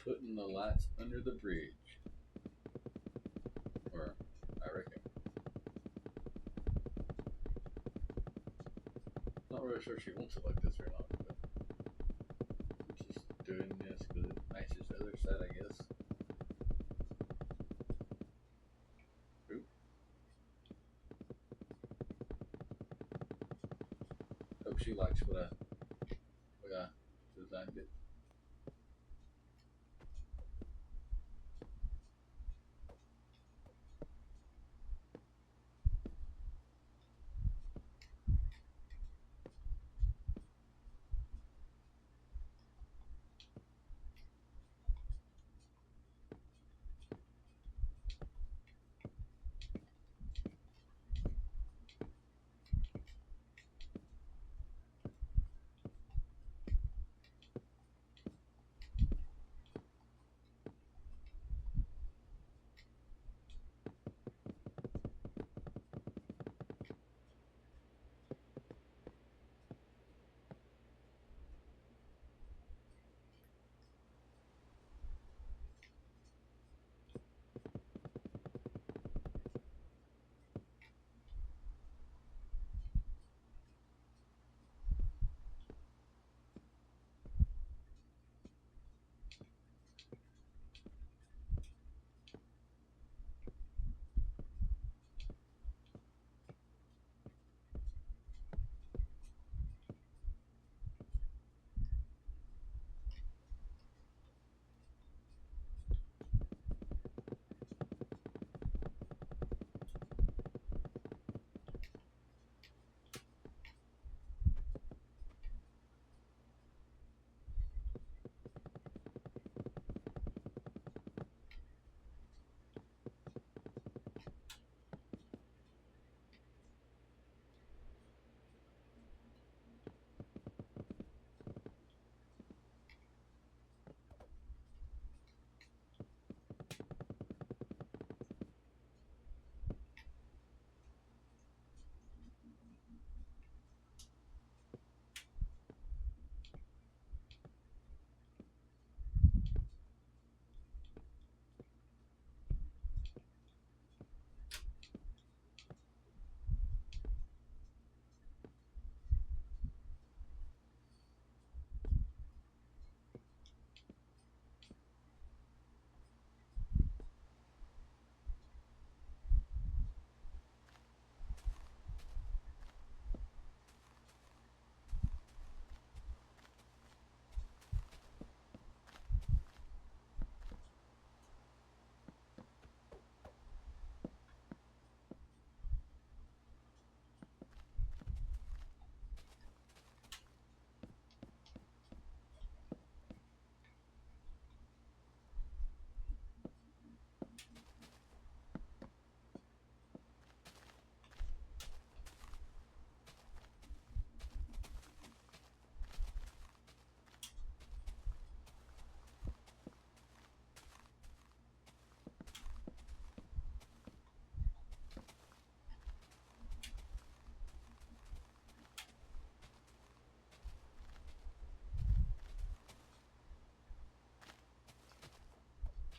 putting the lights under the bridge. Or, I reckon. Not really sure she wants it like this or not, but just doing this because it matches the other side, I guess. Oop. Hope she likes what I designed it.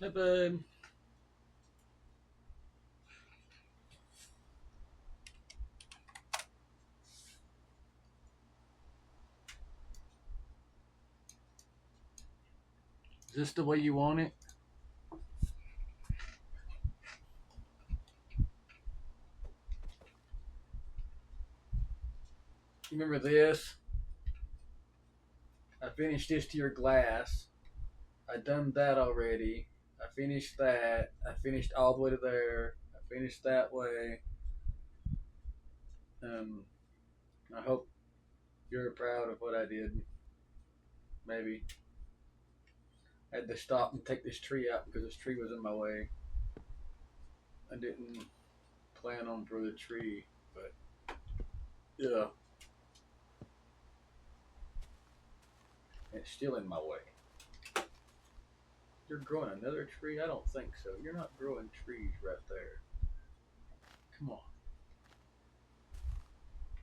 Hey, babe. Is this the way you want it? You remember this? I finished this to your glass. I done that already. I finished that. I finished all the way to there. I finished that way. Um, I hope you're proud of what I did. Maybe I had to stop and take this tree out because this tree was in my way. I didn't plan on for the tree, but yeah, it's still in my way. You're growing another tree? I don't think so. You're not growing trees right there. Come on.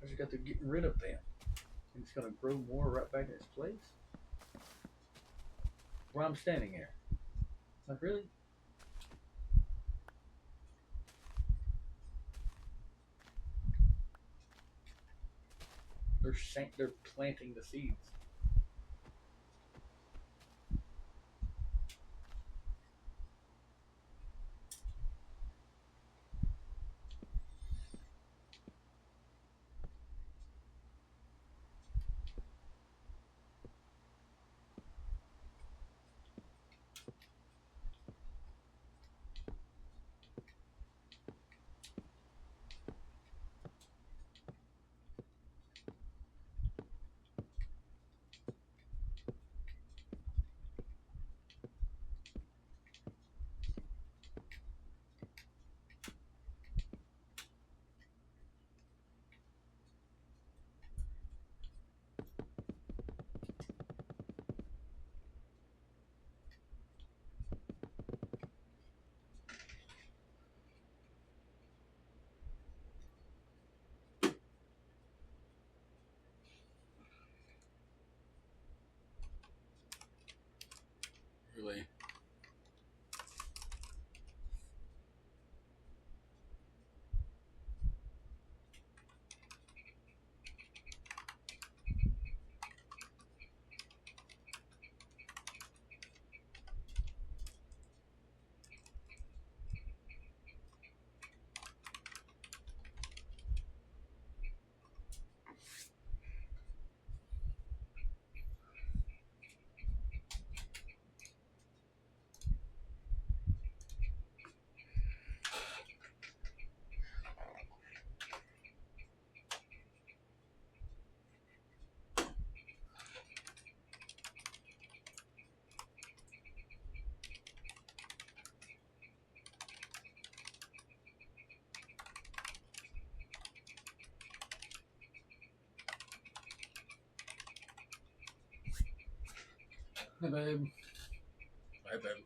I just got to get rid of them. And it's gonna grow more right back in its place. Where I'm standing here. Like really? They're planting the seeds. Really? Hey babe. Hey babe.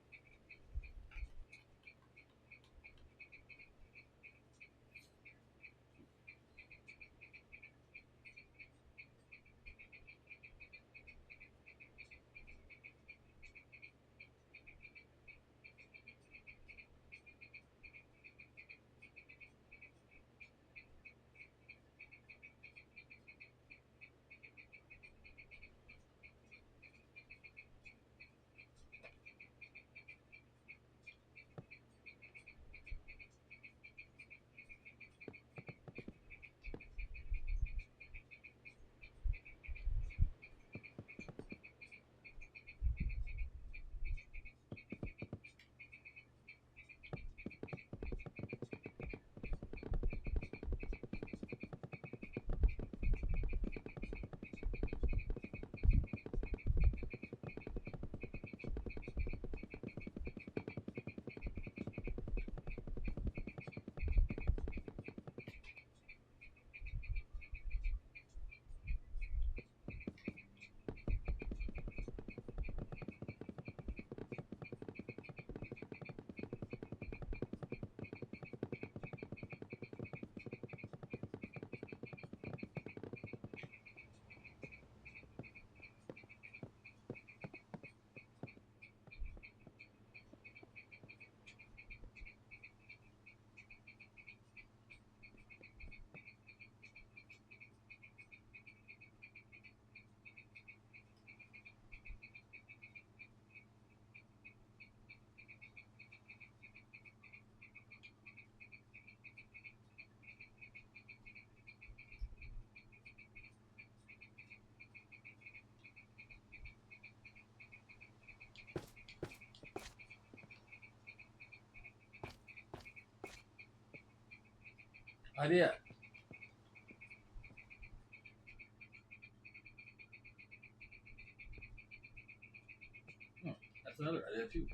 Idea. Hmm. That's another idea too.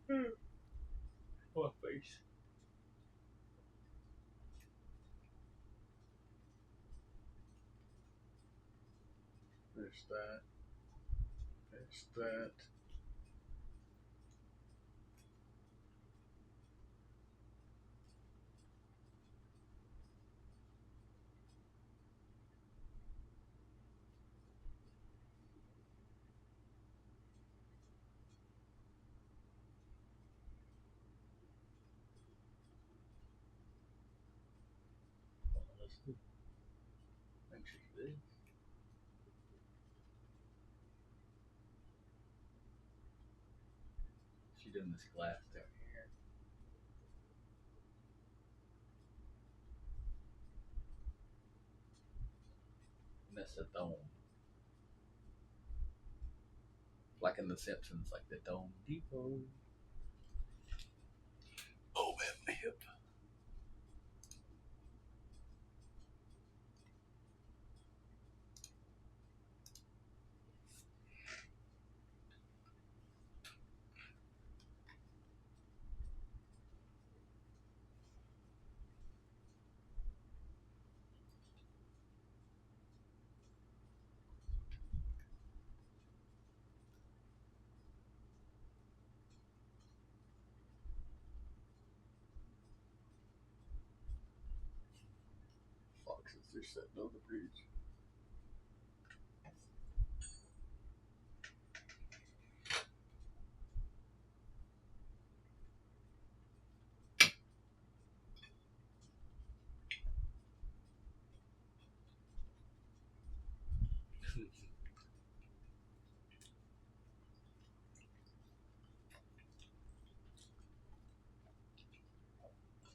What face? There's that. There's that. Let's do. Make sure you did. She's doing this glass down here. And that's a dome. Like in The Simpsons, like the Dome Depot. Oh man, my hip. Foxes are sitting on the bridge.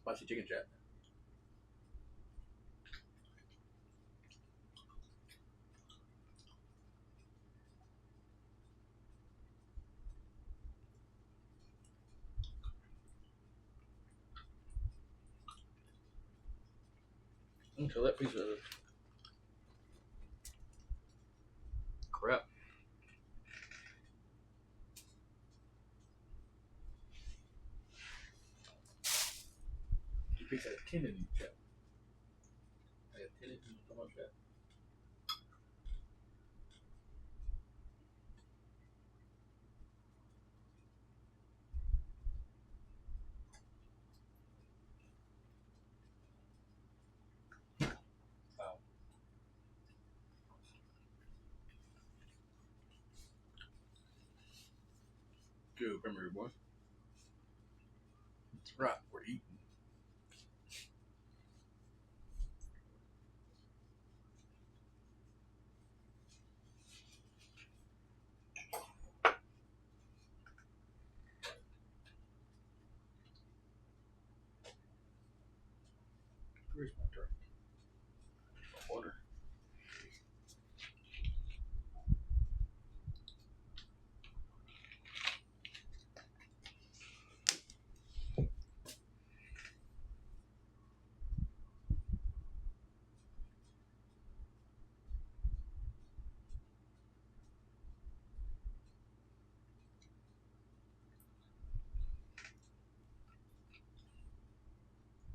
Spicy chicken chat. So that piece of crap. You piece of tendon in chat. I have tendon in so much that. Wow. Good, remember boy. That's right, we're eating. Where's my drink? Water.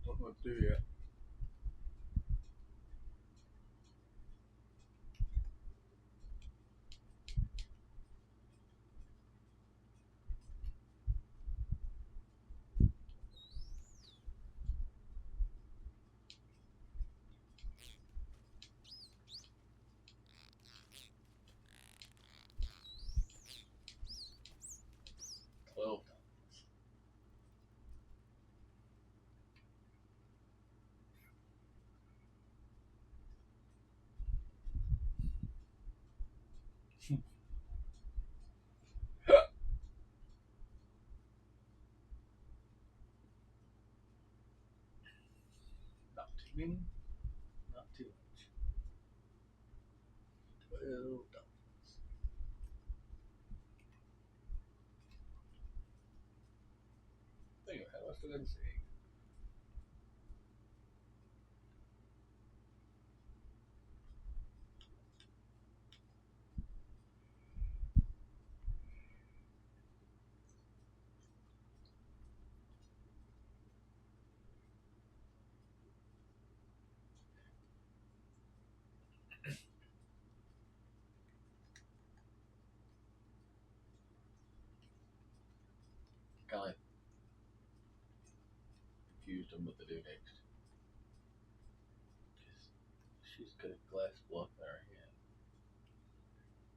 Don't know what to do yet. $12. Not too many, not too much. $12. Think of how I still didn't say. Kind of confused on what to do next. She's got a glass block in her hand.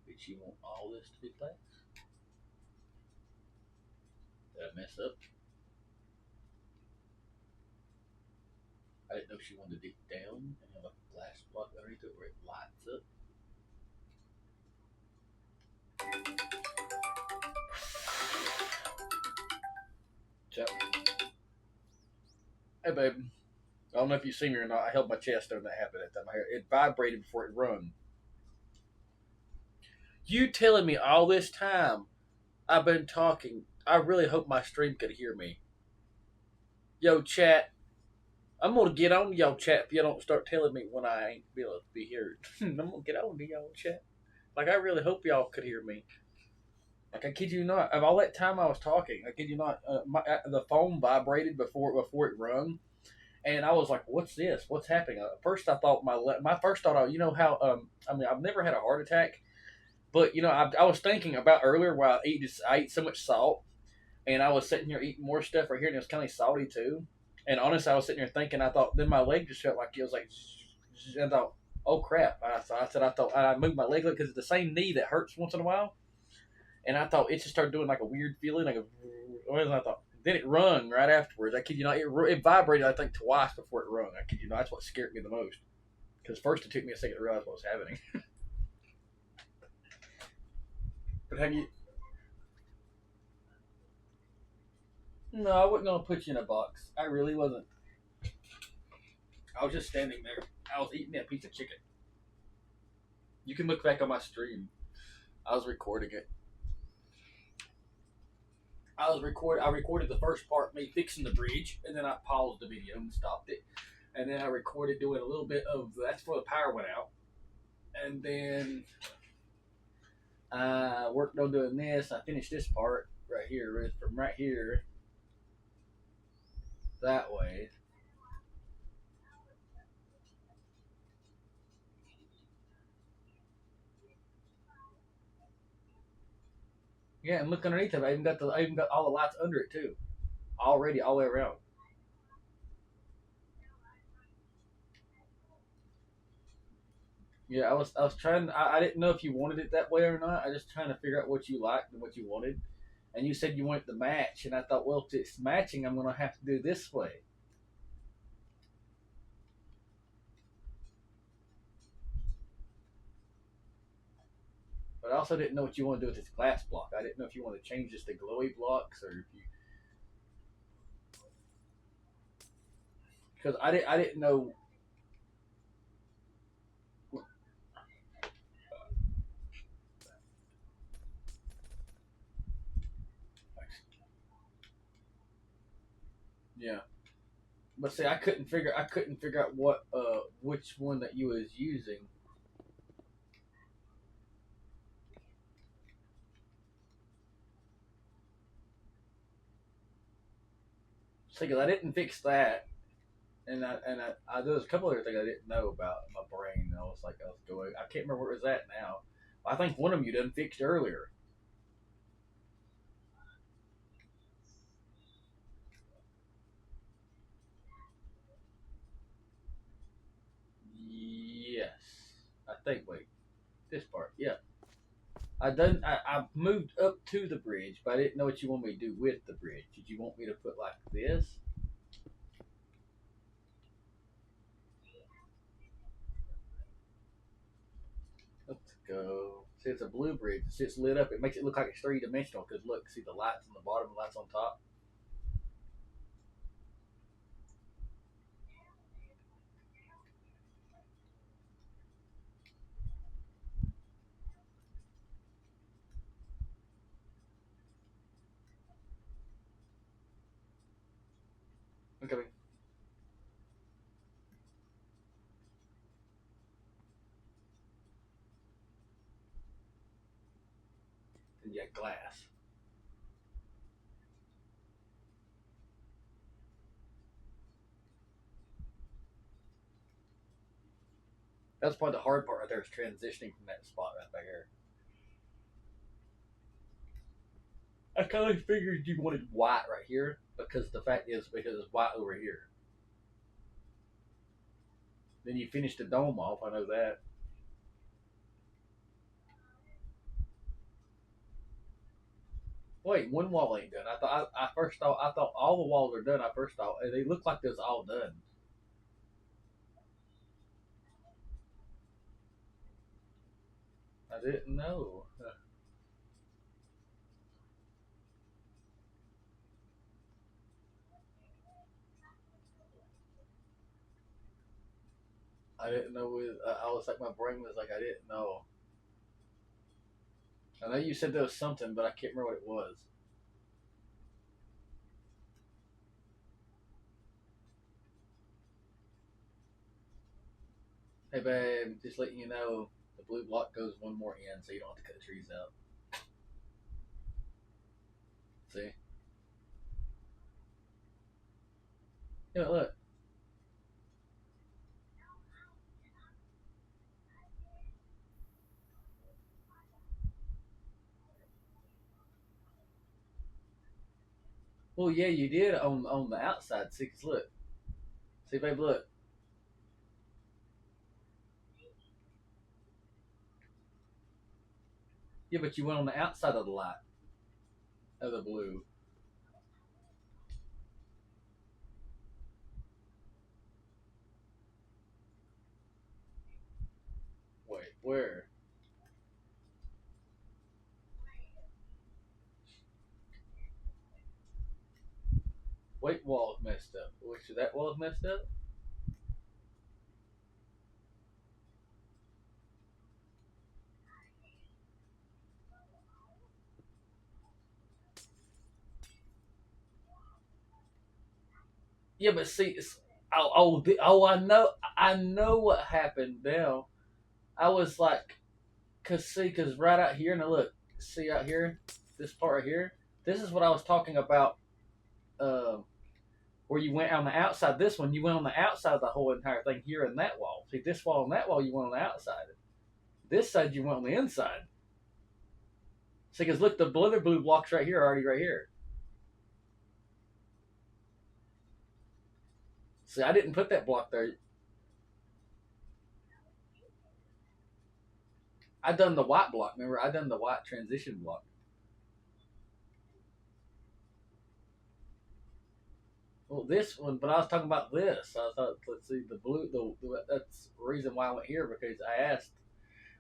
Did she want all this to be glass? Did I mess up? I didn't know she wanted to dig down and have a glass block underneath it where it lights up. So, hey babe, I don't know if you see me or not. I held my chest during that happened at that time. It vibrated before it rung. You telling me all this time I've been talking. I really hope my stream could hear me. Yo, chat. I'm gonna get on to y'all chat if you don't start telling me when I ain't be able to be heard. I'm gonna get on to y'all chat. Like I really hope y'all could hear me. Like I kid you not, of all that time I was talking, I kid you not, the phone vibrated before it rung, and I was like, "What's this? What's happening?" At first, I thought my first thought, you know how I mean, I've never had a heart attack, but you know, I was thinking about earlier where I ate so much salt, and I was sitting here eating more stuff right here, and it was kind of salty too. And honestly, I was sitting here thinking, I thought, then my leg just felt like it was like, I thought, oh crap! I thought I moved my leg because it's the same knee that hurts once in a while. And I thought it just started doing like a weird feeling, like and I thought. Then it rung right afterwards. I kid you not, it vibrated I think twice before it rung. I kid you not, that's what scared me the most. Because first it took me a second to realize what was happening. But have you? No, I wasn't gonna put you in a box. I really wasn't. I was just standing there. I was eating that piece of chicken. You can look back on my stream. I was recording it. I recorded the first part, me fixing the bridge, and then I paused the video and stopped it. And then I recorded doing a little bit of that's before the power went out. And then I worked on doing this. I finished this part right here, from right here that way. Yeah, and look underneath it. I even got all the lights under it too, already all the way around. Yeah, I was trying. I didn't know if you wanted it that way or not. I just trying to figure out what you liked and what you wanted. And you said you wanted the match, and I thought, well, if it's matching, I'm gonna have to do this way. But I also didn't know what you want to do with this glass block. I didn't know if you want to change this to glowy blocks or if you because I didn't know. Yeah, but see, I couldn't figure out what which one that you was using. See, because I didn't fix that, and there was a couple other things I didn't know about my brain. I was like, I was going, I can't remember where it was at now. I think one of them you done fixed earlier. Yes, I think. Wait, this part. Yeah, I moved up to the bridge, but I didn't know what you want me to do with the bridge. Did you want me to put like this? Let's go. See, it's a blue bridge. See, it's lit up. It makes it look like it's three dimensional. Cause look, see the lights on the bottom, the lights on top. Okay. And you got glass. That's probably the hard part right there is transitioning from that spot right back here. I kind of figured you wanted white right here because the fact is because it's white over here. Then you finish the dome off. I know that. Wait, one wall ain't done. I first thought I thought all the walls are done. I first thought they look like this all done. I didn't know. I didn't know. I was like my brain was like I didn't know. I know you said there was something, but I can't remember what it was. Hey babe, just letting you know the blue block goes one more in, so you don't have to cut the trees out. See? Yeah, look. Well, yeah, you did on the outside. See, 'cause look. See, babe, look. Yeah, but you went on the outside of the light of the blue. Wait, where? Wait, wall messed up. Which that wall's messed up? Yeah, but see, I know what happened now. I was like, cause right out here, now look, see out here, this part right here, this is what I was talking about. Uh, where you went on the outside. This one, you went on the outside of the whole entire thing here in that wall. See, this wall and that wall, you went on the outside. This side, you went on the inside. See, because look, the other blue blocks right here are already right here. See, I didn't put that block there. I done the white block. Remember, I done the white transition block. Well, this one, but I was talking about this. I thought, let's see, the blue. That's the reason why I went here because I asked,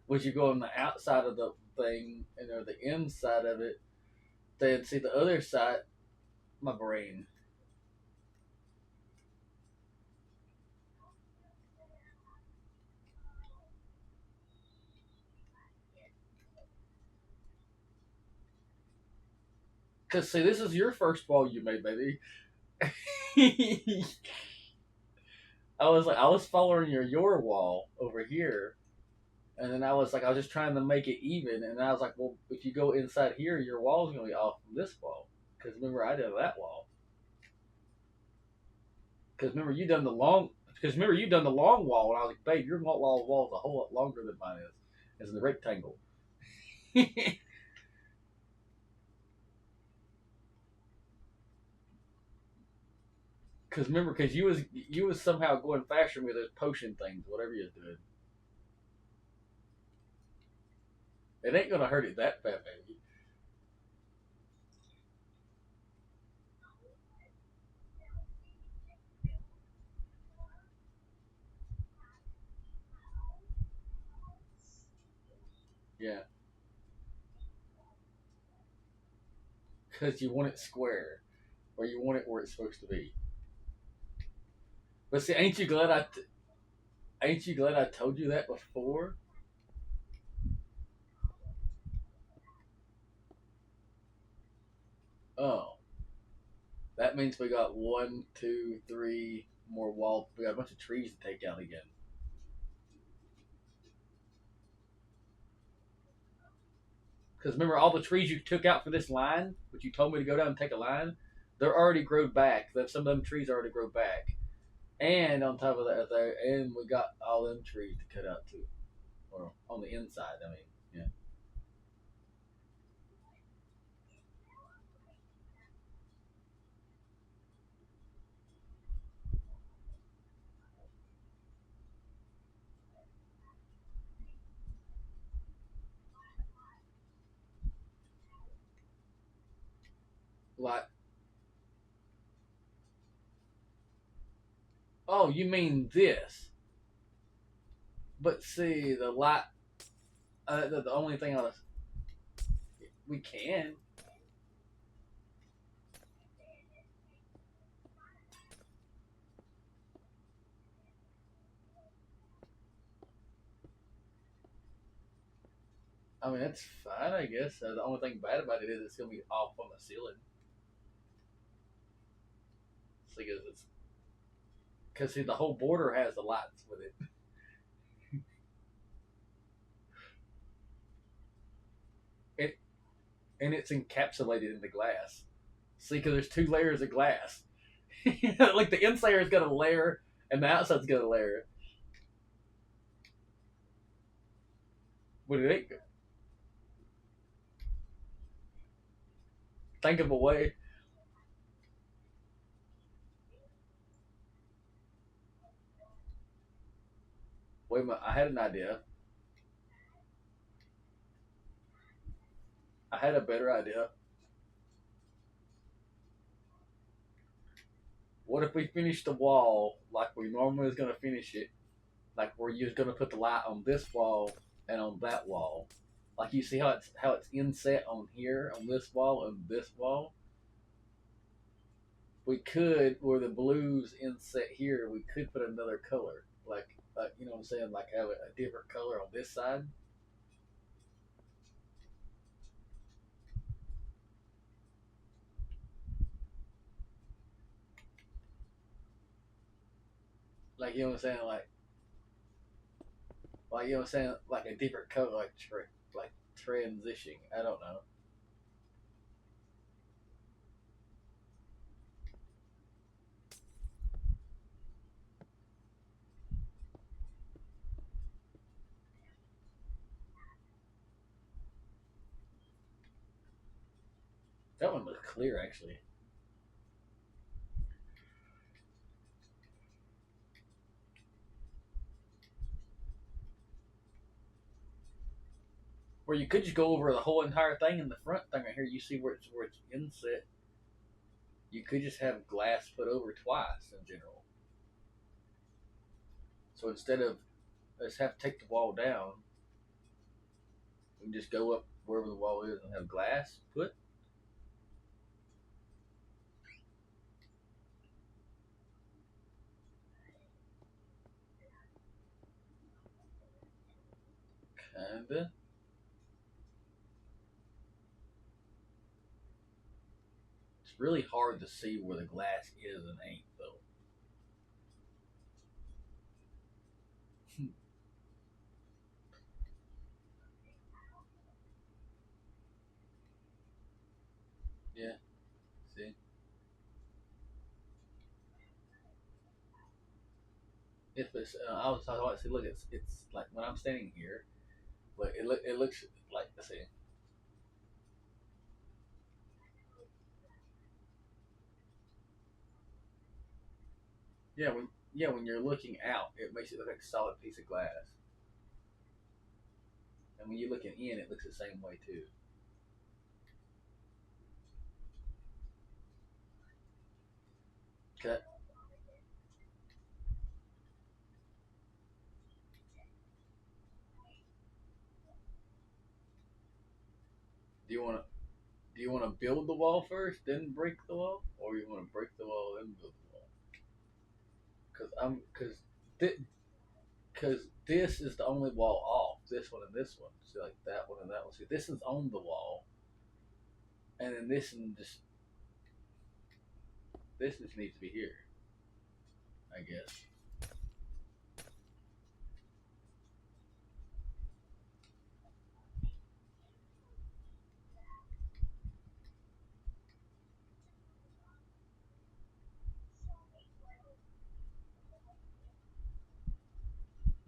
would you go on the outside of the thing and or the inside of it? Then see the other side. My brain. Cause see, this is your first wall you made, baby. I was following your wall over here, and then I was just trying to make it even, and I was like, well, if you go inside here, your wall's gonna be off from this wall. Because remember, I did that wall. Because remember, you done the long. Because remember, you done the long wall, and I was like, babe, your wall's a whole lot longer than mine is. It's in the rectangle. Because remember, because you was somehow going faster with those potion things, whatever you was doing. It ain't gonna hurt it that bad, baby. Yeah, because you want it square, or you want it where it's supposed to be. But see, ain't you glad I told you that before? Oh, that means we got one, two, three more wall. We got a bunch of trees to take out again. Because remember, all the trees you took out for this line, which you told me to go down and take a line, they're already grown back. Some of them trees already grow back. And on top of that, there, and we got all them trees to cut out too, or on the inside. I mean, yeah. Like, oh, you mean this? But see, the light. The only thing I was, we can. I mean, it's fine, I guess. The only thing bad about it is it's gonna be off on the ceiling. Because it's because see, the whole border has the lights with it. It and it's encapsulated in the glass. See, because there's two layers of glass. Like the inside has got a layer, and the outside's got a layer. But it ain't. Think of a way. Wait a minute, I had an idea. I had a better idea. What if we finish the wall like we normally was gonna finish it? Like where you're gonna put the light on this wall and on that wall. Like you see how it's inset on here on this wall and this wall. We could where the blues inset here. We could put another color, like you know what I'm saying, like have a different color on this side. Like you know what I'm saying, like you know what I'm saying, like a different color, like transitioning. I don't know. That one looks clear actually. Where you could just go over the whole entire thing in the front thing right here. You see where it's inset. You could just have glass put over twice in general. So instead of let's have to take the wall down, we can just go up wherever the wall is and have glass put. Kinda. It's really hard to see where the glass is and ain't though. Yeah. See. If it's, I was talking about. See, look, it's like when I'm standing here, but it looks like. Let's see. When you're looking out, it makes it look like a solid piece of glass, and when you're looking in, it looks the same way too. Okay. Do you want to do you want to build the wall first, then break the wall, or you want to break the wall then build the wall? Because this is the only wall off. This one and this one. See, like that one and that one. See, this is on the wall, and then this just needs to be here. I guess.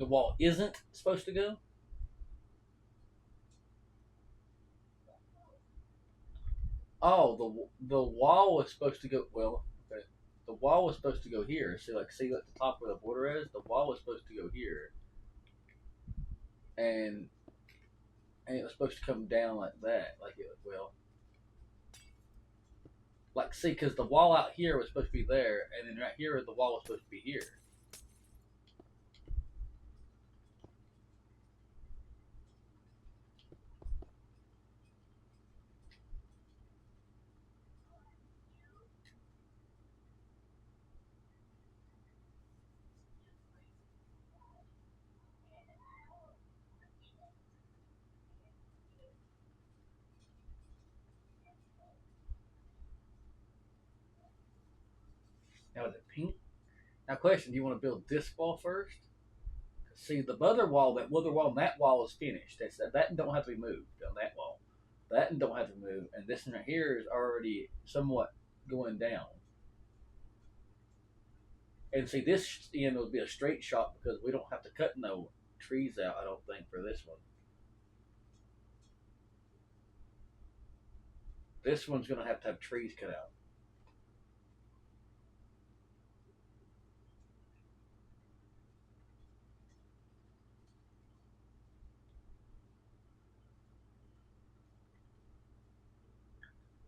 The wall isn't supposed to go. Oh, the wall was supposed to go. Well, okay. The wall was supposed to go here. So like, see at the top where the border is. The wall was supposed to go here, and it was supposed to come down like that. Like it well, like see, because the wall out here was supposed to be there, and then right here the wall was supposed to be here. Now is it pink? Now, question: do you want to build this wall first? See, the other wall, that wall is finished. That don't have to be moved on that wall. That don't have to move, and this one right here is already somewhat going down. And see, this end would be a straight shot because we don't have to cut no trees out. I don't think for this one. This one's gonna have to have trees cut out.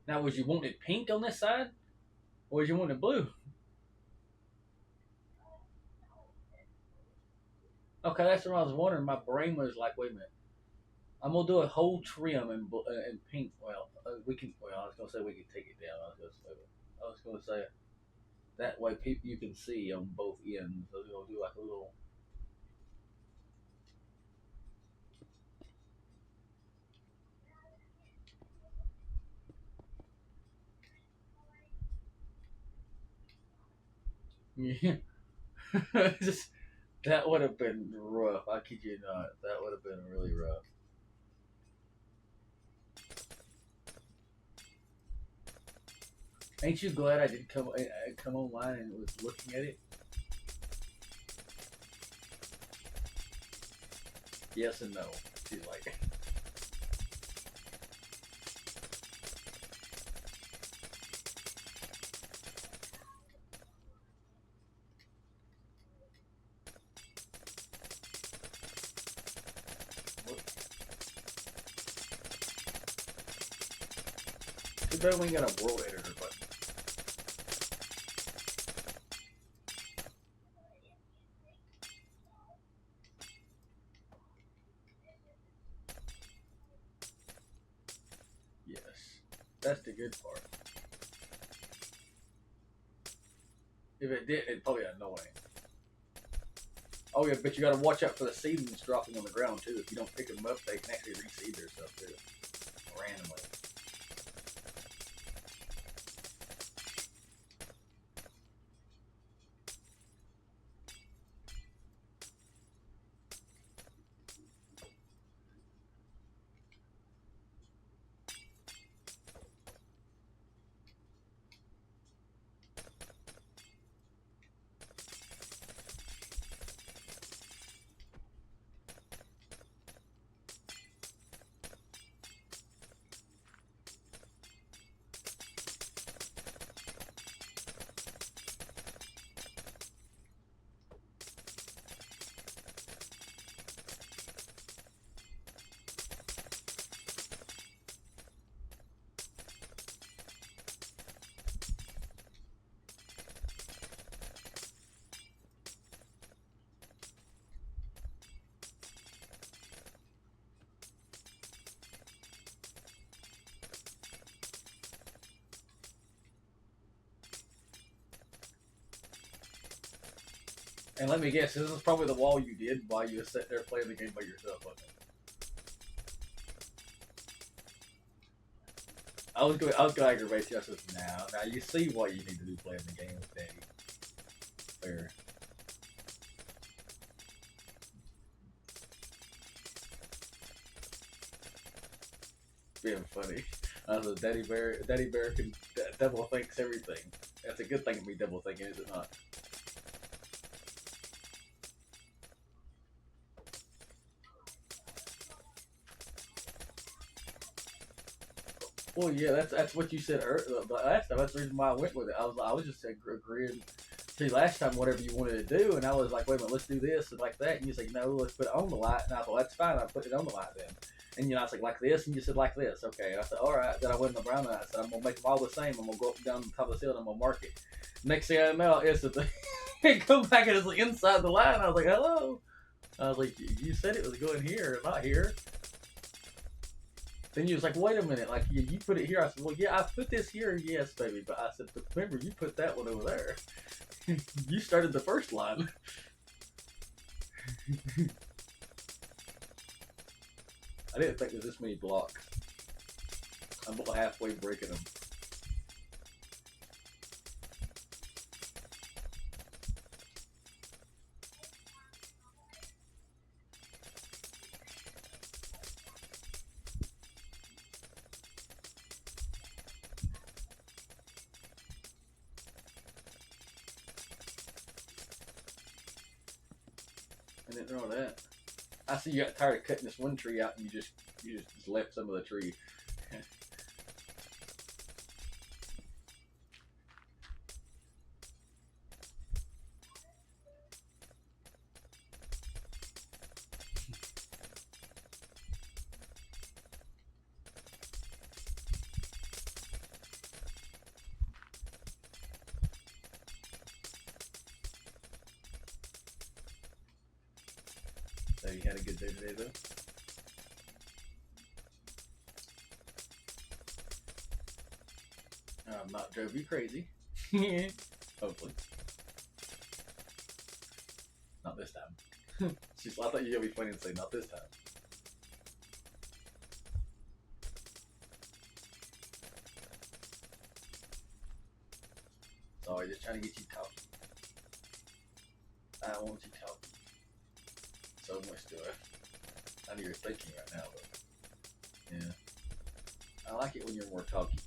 Now, would you want it pink on this side, or would you want it blue? Okay, that's what I was wondering. My brain was like, wait a minute. I'm gonna do a whole trim in pink. Well, we can. Well, I was gonna say we can take it down. I was gonna say that way people you can see on both ends. So we're gonna do like a little. Yeah. Just that would have been rough. I kid you not. That would have been really rough. Ain't you glad I did come online and was looking at it? Yes and no. She's like, too bad we ain't got a world editor button. Yes, that's the good part. If it did, it'd probably annoying. Oh yeah, but you got to watch out for the seedlings dropping on the ground too. If you don't pick them up, they can actually reseed their stuff too, randomly. And let me guess, this is probably the wall you did while you were sitting there playing the game by yourself, wasn't it? I was gonna aggravate you. I said, now you see what you need to do playing the game with Daddy. Fair. Being funny. I was Daddy Bear can double thinks everything. That's a good thing to be double thinking, is it not? Well, yeah, that's what you said earlier. But last time, that's the reason why I went with it. I was just agreeing. See, last time, whatever you wanted to do, and I was like, wait a minute, let's do this and like that. And you said, no, let's put it on the light. And I thought, that's fine. I put it on the light then. And I was like this, and you said like this. Okay. And I said, all right. Then I went in the brown, and I said, I'm gonna make them all the same. I'm gonna go up and down the top of the hill, and I'm gonna mark it. Next thing I know, it's the thing. It come back and it's like inside the line. I was like, hello. I was like, you said it was going here, not here. Then you was like, wait a minute, like you put it here. I said, well, yeah, I put this here, yes, baby. But I said, but remember, you put that one over there. You started the first line. I didn't think there's this many blocks. I'm about halfway breaking them. I didn't know that. I see you got tired of cutting this one tree out, and you just left some of the tree. So you had a good day today, though. I'm not drove you crazy. Hopefully. Not this time. I thought you were gonna be funny and say, not this time. Sorry, just trying to get you talking. I don't want you talking. So much to it. I know you're thinking right now, but yeah. I like it when you're more talky.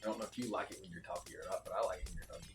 I don't know if you like it when you're talky or not, but I like it when you're talky.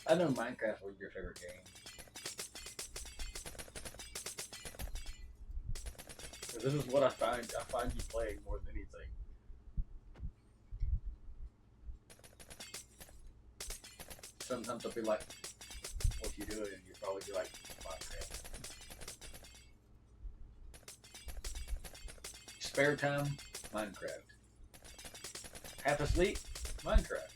I know Minecraft was your favorite game. This is what I find you playing more than anything. Sometimes I'll be like, what you doing? And you'll probably be like, Minecraft. Spare time, Minecraft. Half asleep, Minecraft.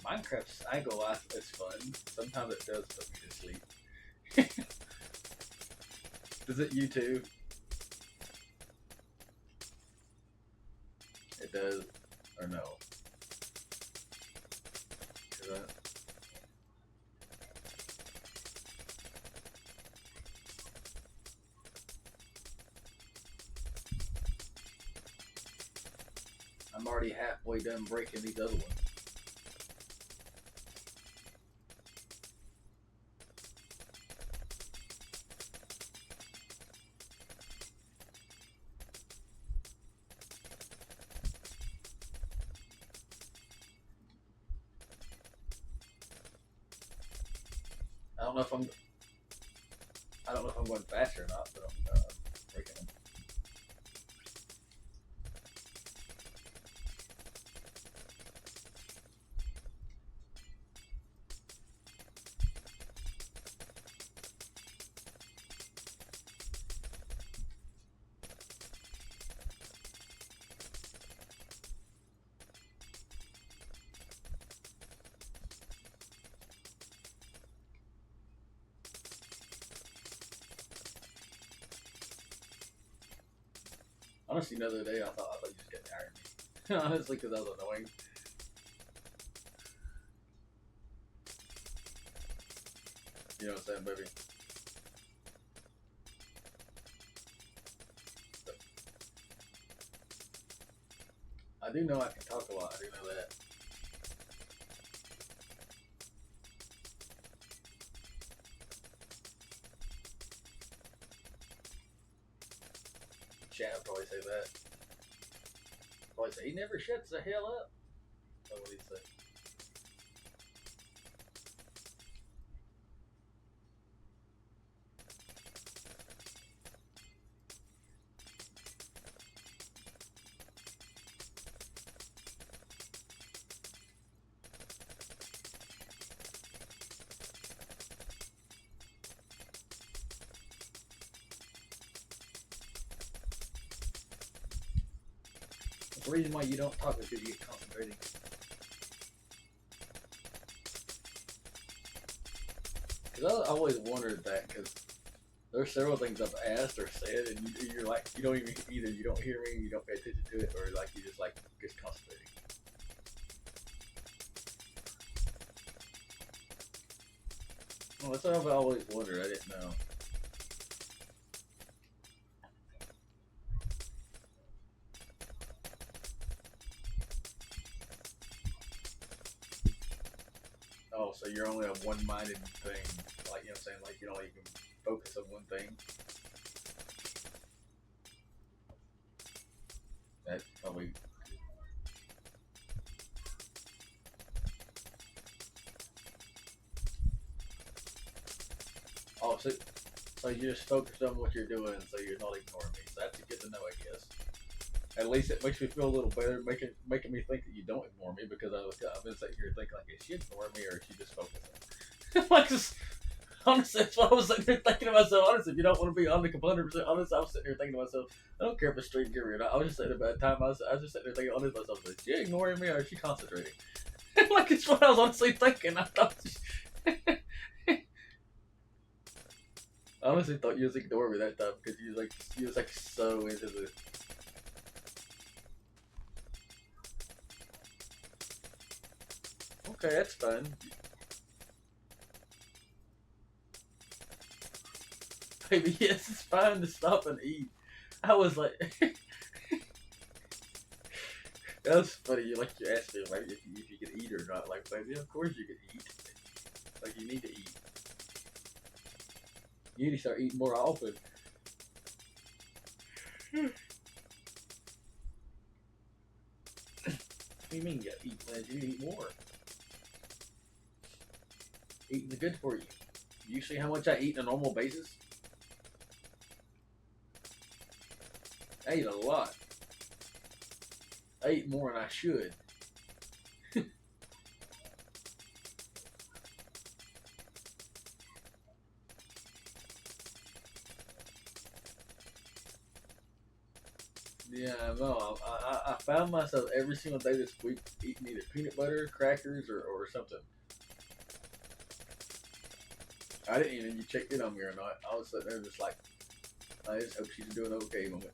Minecraft's, I go off, it's fun. Sometimes it does put me to sleep. Does it you too? It does, or no? I'm already halfway done breaking these other ones. I don't know if I'm going faster or not, but I'm breaking them. Honestly, the other day I thought you just got tired of me. Honestly, because I was annoying. You know what I'm saying, baby? I do know I can talk a lot. I do know that. Chat would probably say that. Probably say, he never shuts the hell up. That's what he'd say. The reason why you don't talk is because you get concentrating. Because I always wondered that, because there's several things I've asked or said, and you're like, you don't even, either you don't hear me, you don't pay attention to it, or like you just like, just concentrating. Well, that's what I've always wondered. I didn't know. Oh, so you're only a one-minded thing, like, you know what I'm saying? Like, you know, you can focus on one thing. That's probably. Oh, so you're just focused on what you're doing, so you're not ignoring me. So that's good to know, I guess. At least it makes me feel a little better, making me think that you don't ignore me, because I've been sitting here thinking like, is she ignoring me or is she just focusing? Like, just, honestly, that's what I was sitting here thinking to myself. Honestly, if you don't want to be on the 100% honest, I was sitting here thinking to myself, I don't care if it's straight or not. I was just sitting there by the time I was just sitting there thinking honest to myself, is she ignoring me or is she concentrating? Like, it's what I was honestly thinking. I thought. I honestly thought you was ignoring me that time because you was like so into the. Okay, that's fun. Baby, yes, it's fine to stop and eat. I was like, that was funny. You asked me like if you could eat or not. Like, baby, of course you could eat. Like, you need to eat. You need to start eating more often. What do you mean you gotta eat, man? You need to eat more. Eating's good for you. You see how much I eat on a normal basis? I eat a lot. I eat more than I should. Yeah, no, I found myself every single day this week eating either peanut butter, crackers, or something. I didn't even, you checked in on me or not. I was sitting there just like, I just hope she's doing okay moment.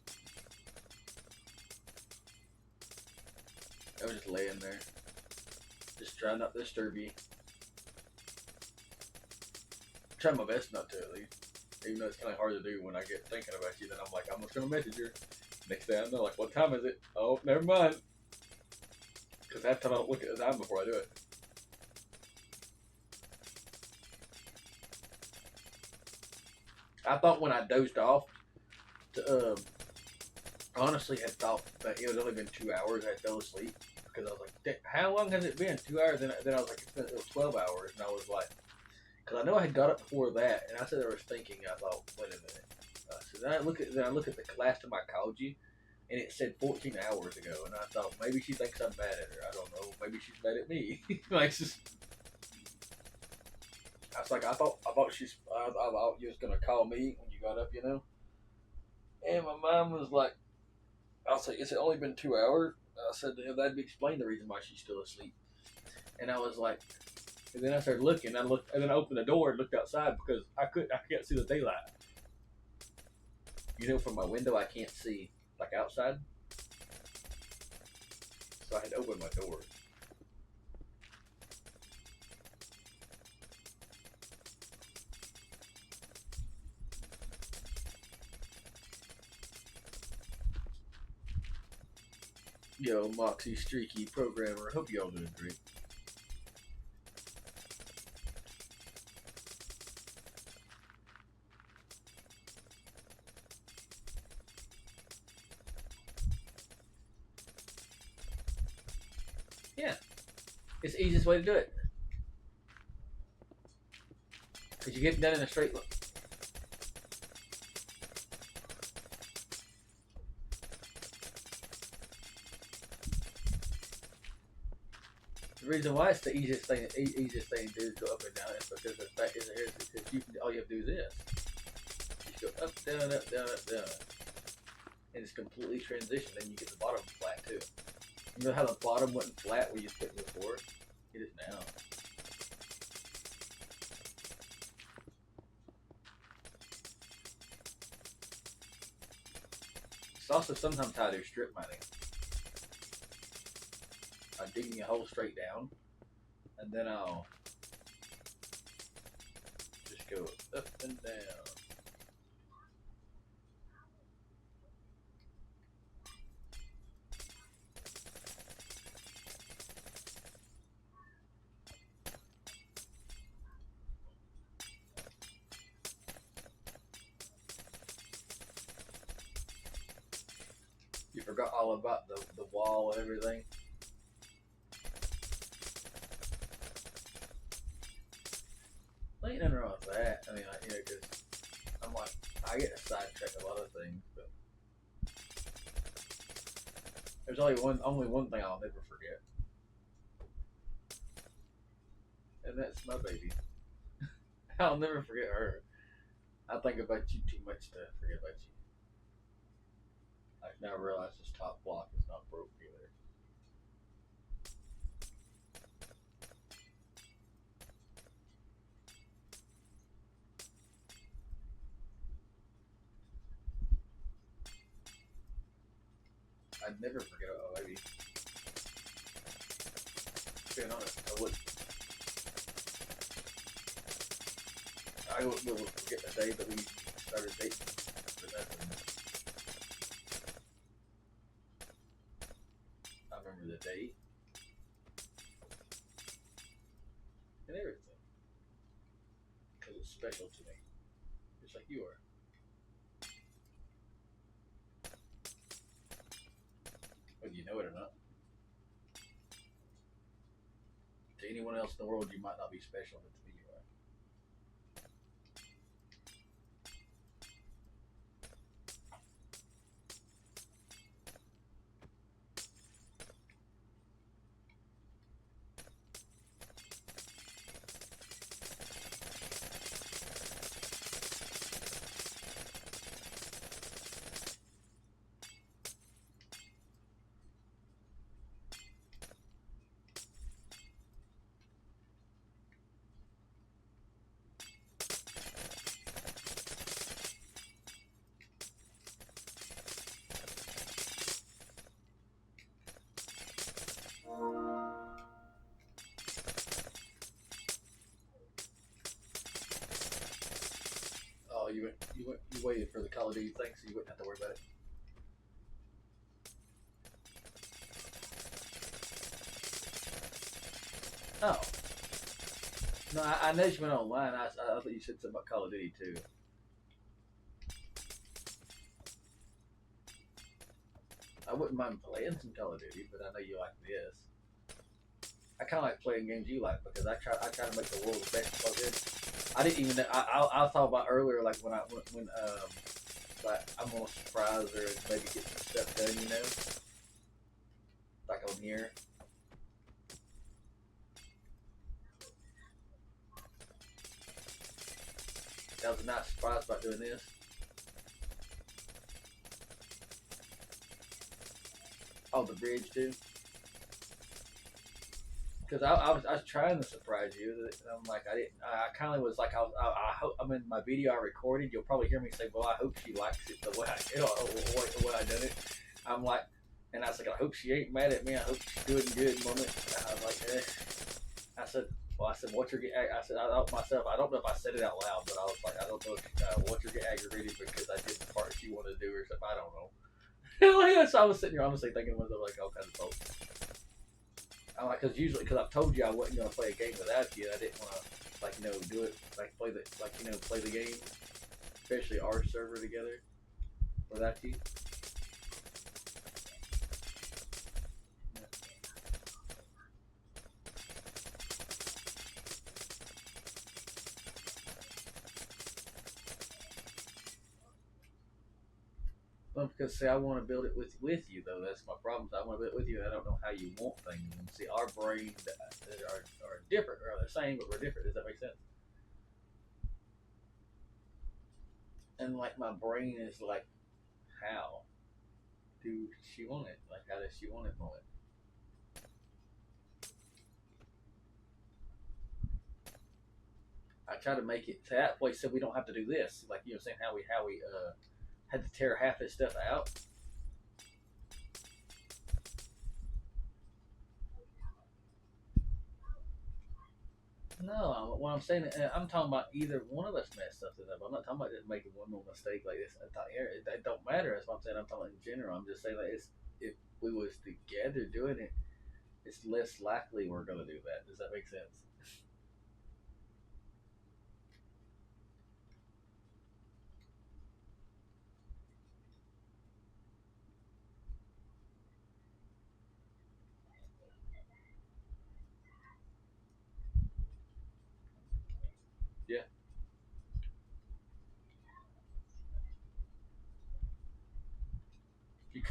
I was just laying there, just trying not to disturb you. Trying my best not to, at least. Even though it's kind of hard to do when I get thinking about you, then I'm like, I'm just going to message her. Next thing I know, like, what time is it? Oh, never mind. Because half the time I don't look at the time before I do it. I thought when I dozed off, honestly had thought that it had only been 2 hours. I fell asleep because I was like, how long has it been? 2 hours? Then I was like, it was 12 hours. And I was like, because I know I had got up before that. And I said I was thinking, I thought, wait a minute. So then I look at the last time I called you, and it said 14 hours ago. And I thought, maybe she thinks I'm mad at her. I don't know. Maybe she's mad at me. Like, just, I was like, I thought I thought you was going to call me when you got up, you know? And my mom was like, I was like, it's only been 2 hours. I said, that'd explain the reason why she's still asleep. And I was like, and then I started looking. And then I opened the door and looked outside because I can't see the daylight. You know, from my window, I can't see like outside. So I had to open my door. Yo, Moxie Streaky Programmer. Hope y'all doing great. Yeah, it's the easiest way to do it. Because you get it done in a straight line. The reason why it's the easiest thing to do is go up and down is because the fact is all you have to do is this. You just go up, down, up, down, up, down. And it's completely transitioned, and you get the bottom flat too. You know how the bottom wasn't flat where you put it before? It is now. It's also sometimes how I do strip mining. I'm digging a hole straight down, and then I'll just go up and down. You forgot all about the wall and everything. Ain't nothing wrong with that. I mean, because I'm like, I get sidetracked a lot of things, but there's only one thing I'll never forget, and that's my baby. I'll never forget her. I think about you too much to forget about you. I now realize this top block is not broke either. I'd never forget about my baby. Being honest, I would. I will forget the day that we started dating. After that, I remember the date and everything because it's special to me, just like you are. Whether you know it or not. To anyone else in the world, you might not be special, but to me, you are. Oh, you waited for the Call of Duty thing, so you wouldn't have to worry about it. Oh. No, I know you went online. I thought you said something about Call of Duty too. I wouldn't mind playing some Call of Duty, but I know you like this. I kind of like playing games you like because I try to make the world the best plug in. I didn't even know, I thought about earlier like when like I'm gonna surprise her and maybe get some stuff done, you know, like on here. That was a nice surprise about doing this. Oh, the bridge too. Because I was trying to surprise you. And I'm like, I didn't. I kind of was like, I hope. I mean, my video I recorded, you'll probably hear me say, "Well, I hope she likes it the way the way I done it." I'm like, and I was like, I hope she ain't mad at me. I hope she's doing good moment. I was like, I said, well, I said, what's your get? I said, I thought myself. I don't know if I said it out loud, but I was like, I don't know if what's your get aggravated because I did the part she wanted to do or something. I don't know. So I was sitting here honestly thinking to myself like all kinds of thoughts. I'm like, because I've told you I wasn't gonna play a game without you. I didn't want to like do it like play the game, especially our server together without you. Well, because see, I want to build it with you though. That's my problem. I want to build it with you. I don't know how you want things. And see, our brains are different, or the same, but we're different. Does that make sense? And like my brain is like, how do she want it? Like, how does she want it? Want it? I try to make it to that way so we don't have to do this. Like you know, saying how we had to tear half this stuff out. No, what I'm saying, I'm talking about either one of us messed something up. I'm not talking about just making one more mistake like this. It don't matter. That's what I'm saying. I'm talking about in general. I'm just saying that if we was together doing it, it's less likely we're gonna do that. Does that make sense? Yeah. You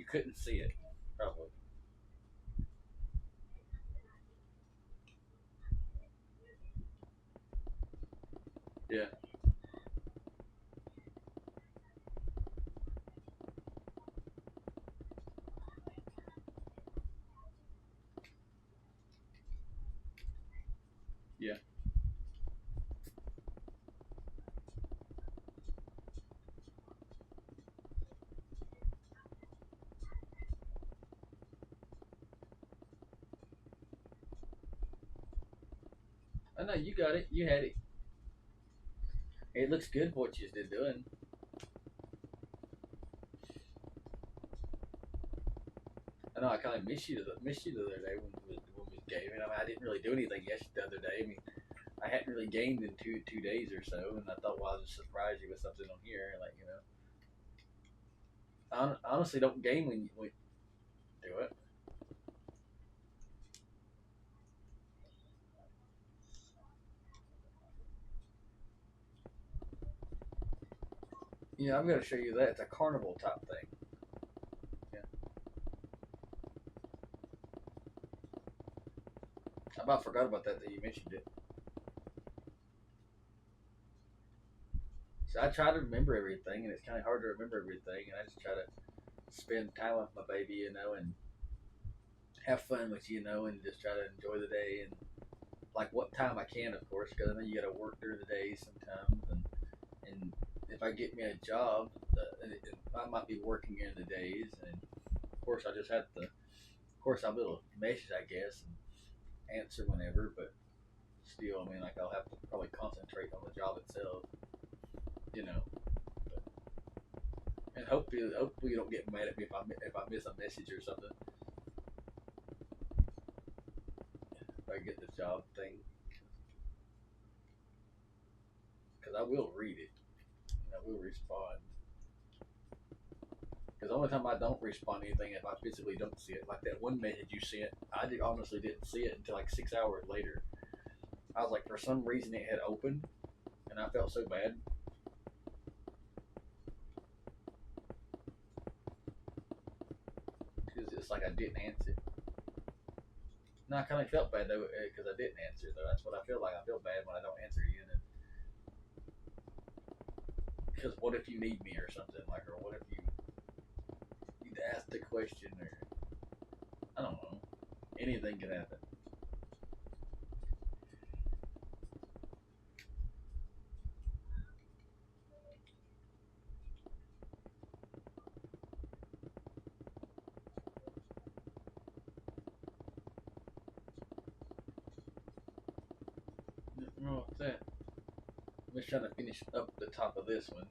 couldn't see it probably. Yeah. Yeah. I know you got it. You had it. It looks good what you did doing. I know I kind of missed you the other day when we gaming. I mean, I didn't really do anything yesterday the other day. I mean, I hadn't really gamed in two days or so, and I thought, well, I'll just surprise you with something on here, like you know. I honestly don't game when you do it. Yeah, I'm gonna show you that. It's a carnival type thing. Yeah, I about forgot about that you mentioned it. So I try to remember everything, and it's kind of hard to remember everything, and I just try to spend time with my baby, you know, and have fun with you know, and just try to enjoy the day and like what time I can, of course, because I know you got to work during the day sometimes, and if I get me a job, I might be working in the days, and of course I just have to. Of course, I'll be able to message, I guess, and answer whenever, but still, I mean, like I'll have to probably concentrate on the job itself, you know. But, and hopefully you don't get mad at me if I miss a message or something. if I get the job thing, because I will read it and I will respond. Because the only time I don't respond to anything if I physically don't see it, like that one message you sent, honestly didn't see it until like 6 hours later. I was like, for some reason it had opened, and I felt so bad. Because it's like I didn't answer. No, I kind of felt bad though because I didn't answer though. That's what I feel like. I feel bad when I don't answer you. Because what if you need me or something like, or what if you need to ask the question, or I don't know. Anything can happen. Nothing wrong with that. I'm just trying to finish up the top of this one.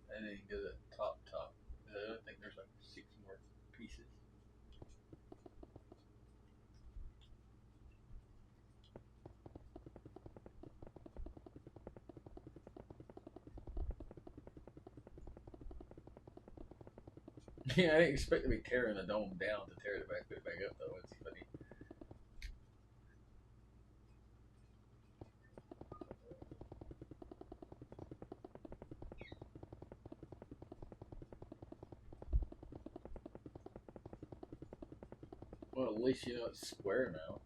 I didn't get the top. I think there's like 6 more pieces. Yeah, I didn't expect to be tearing the dome down to tear it back, put it back up though. It's funny. Well, at least you know it's square now.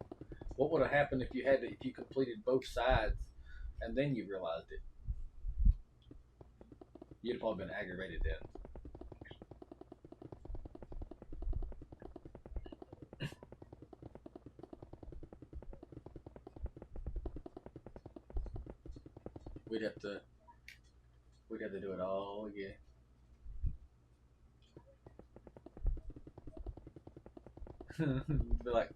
What would have happened if you completed both sides and then you realized it? You'd have probably been aggravated then. We'd have to we'd have to do it all again. Be like,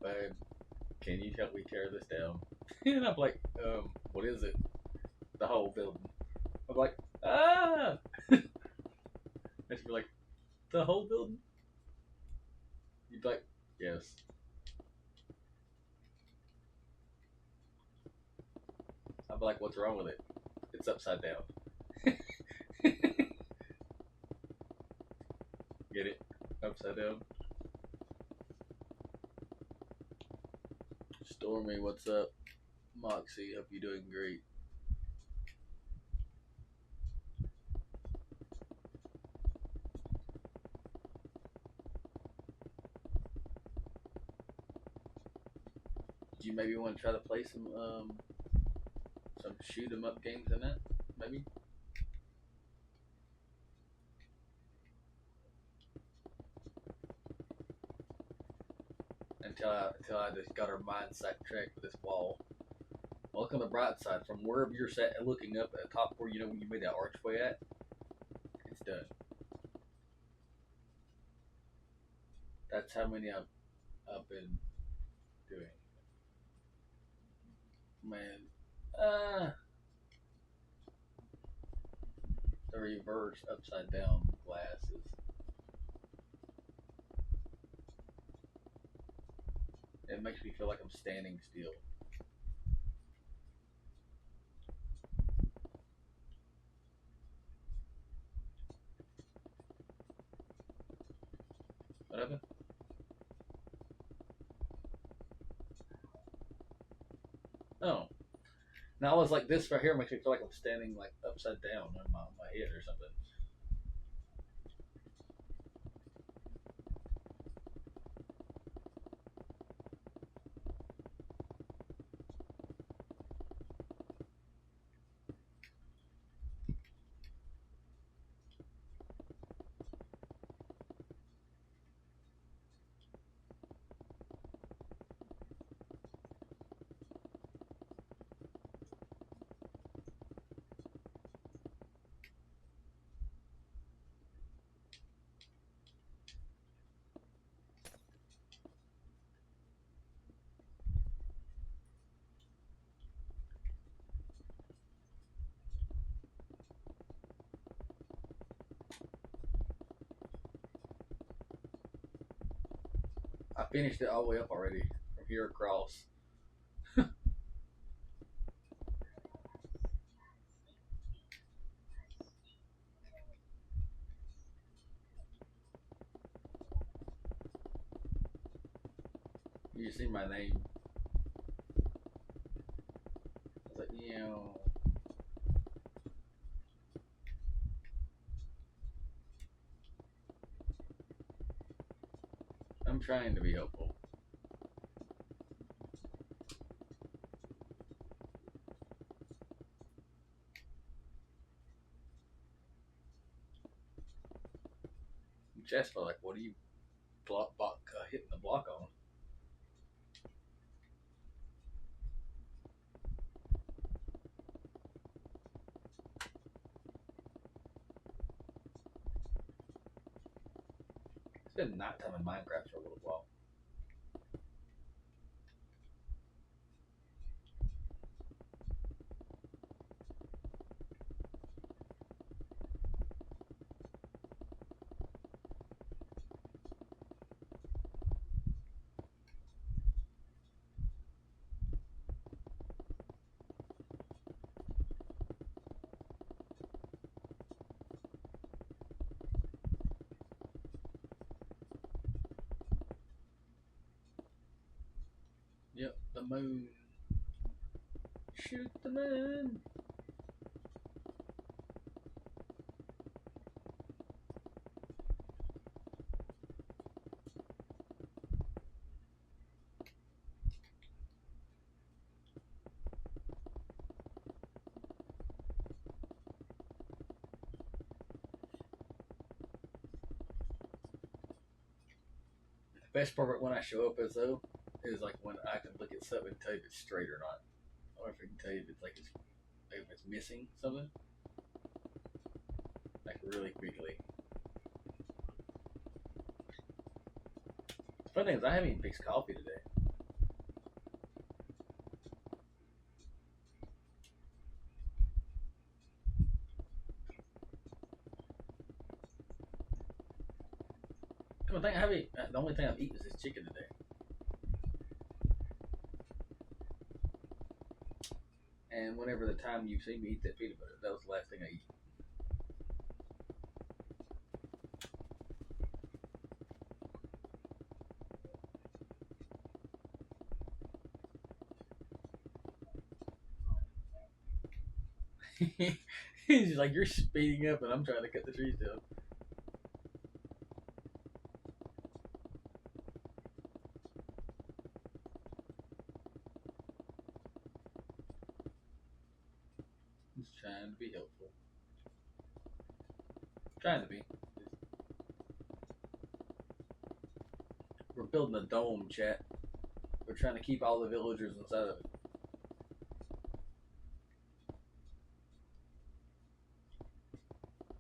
babe, can you help me tear this down? And I'm like, what is it? The whole building. I'm like, ah. And she'd be like, the whole building? You'd be like, yes. I'd be like, what's wrong with it? It's upside down. Get it? Upside down. Stormy, what's up? Moxie, hope you're doing great. Do you maybe want to try to play some shoot 'em up games in that? Maybe? Until I just got our mind sidetracked with this wall. Look on the bright side. From wherever you're sat looking up at the top where you know when you made that archway at, it's done. That's how many I've been doing. Man, the reverse upside down glasses. It makes me feel like I'm standing still. What happened? Oh. Now I was like this right here makes me feel like I'm standing like upside down on my head or something. I finished it all the way up already. here across. You see my name. I was like, I'm trying to be helpful. Jasper, like, what are you hitting the block on? It's been nighttime in Minecraft for a little while. Yep, the moon. Shoot the moon. The best part when I show up is though is like when I can look at something and tell you if it's straight or not, or if I can tell you if it's like if it's missing something, like really quickly. The funny thing is I haven't even fixed coffee today. The only thing I've eaten is this chicken today. And whenever the time you see me eat that peanut butter, that was the last thing I eat. He's like, you're speeding up and I'm trying to cut the trees down. He's trying to be helpful. Trying to be. We're building a dome, chat. We're trying to keep all the villagers inside of it.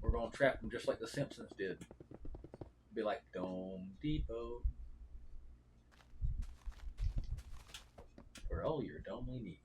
We're gonna trap them just like the Simpsons did. Be like Dome Depot for all your domely needs.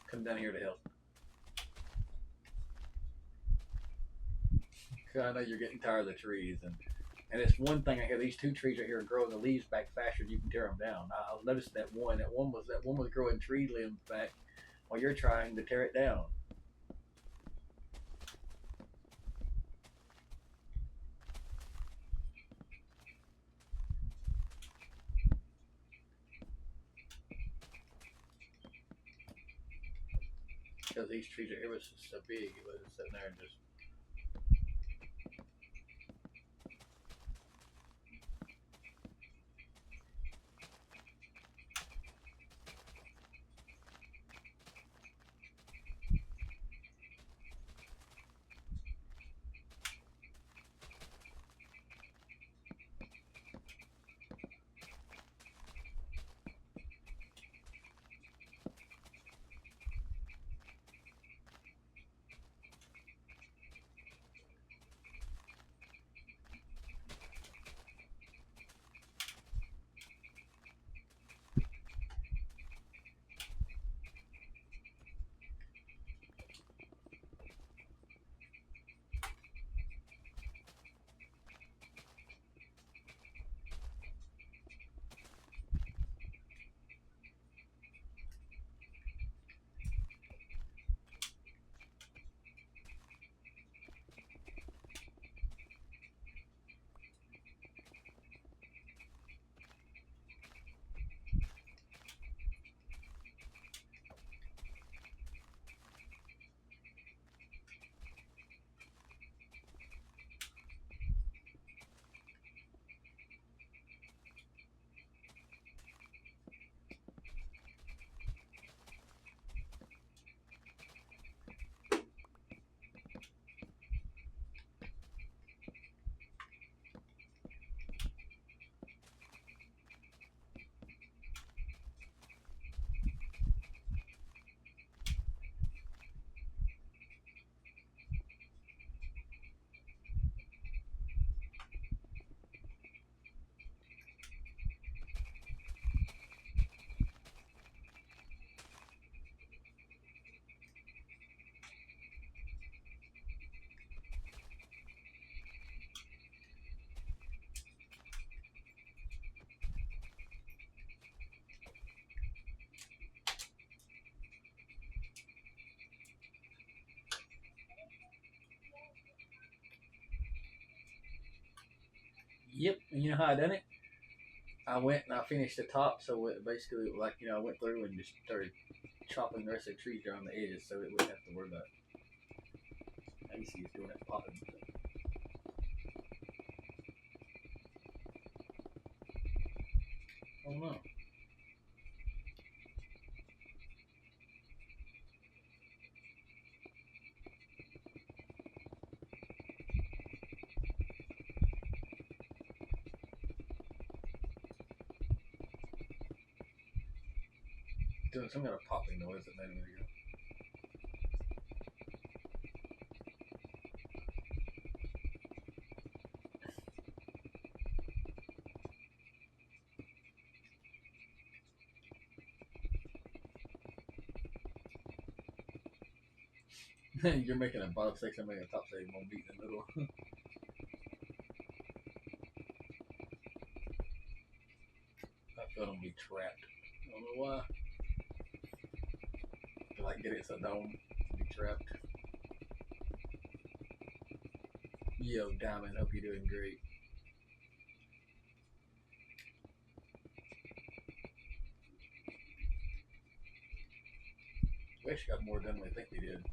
Come down here to help. Cause I know you're getting tired of the trees, and it's one thing. I have these two trees right here growing the leaves back faster than you can tear them down. I noticed that one. That one was growing tree limbs back while you're trying to tear it down. because these trees are, it was so big, it was sitting there and just. Yep, and you know how I done it? I went and I finished the top, so it basically, like, I went through and just started chopping the rest of the trees around the edges so it wouldn't have to worry about it. I used to doing it popping. Oh no. Doing some kind of popping noise that made me go. You're making a bottom section, I'm making a top section, one beat in the middle. I feel them be trapped. I don't know why. I like get it so don't be trapped. Yo, Diamond, hope you're doing great. We actually got more done than we think we did.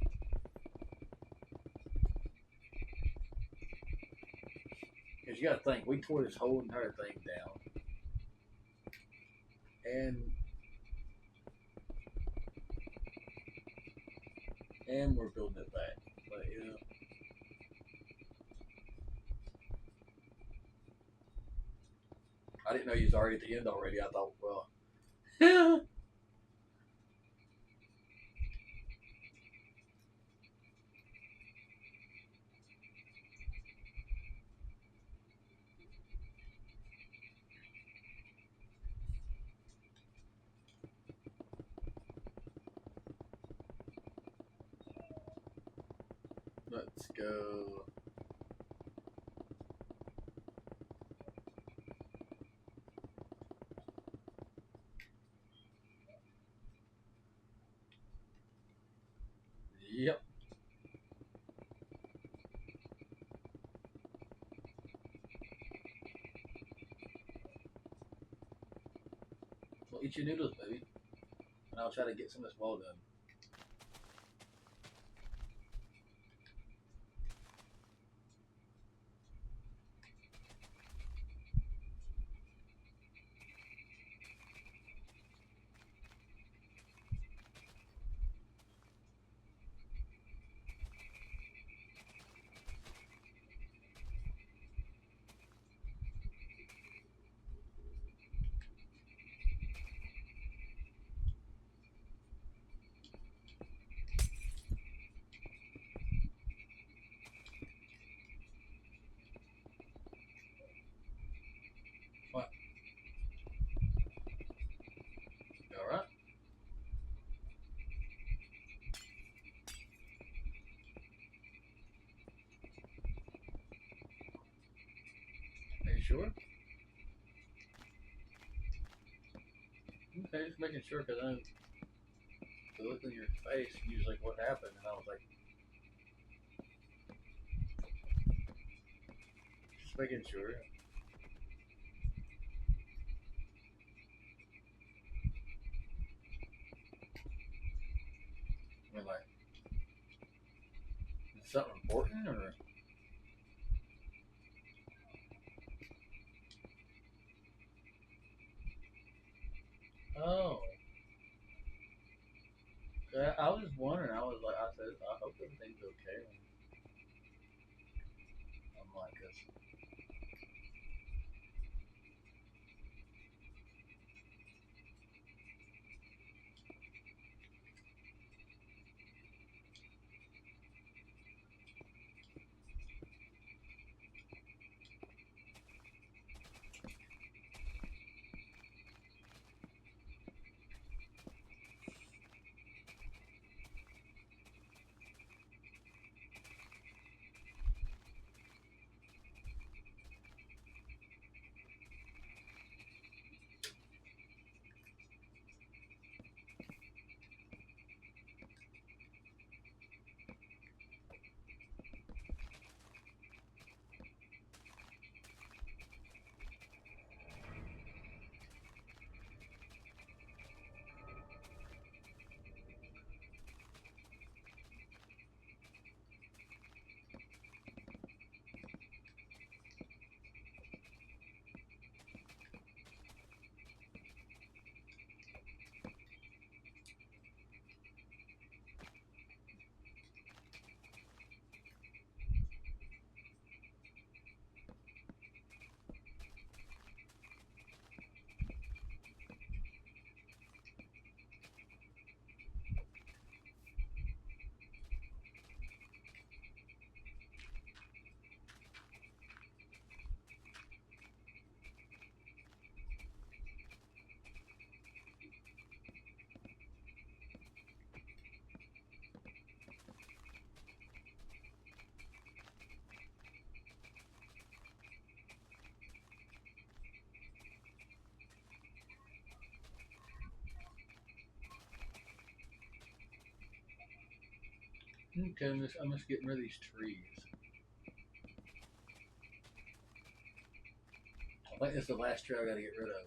Because you gotta think, we tore this whole entire thing down. And we're building it back. But I didn't know you was already at the end already. I thought, well, let's go. Yep. Well, eat your noodles, baby. And I'll try to get some of this ball done. sure? Okay, just making sure because then the look on your face, you was like, what happened? And I was like, just making sure. I mean, like, is something important or? Oh, yeah, I was just wondering. I was like, I said, I hope everything's okay. And I'm like, cause okay, I'm just getting rid of these trees. I think this is the last tree I got to get rid of.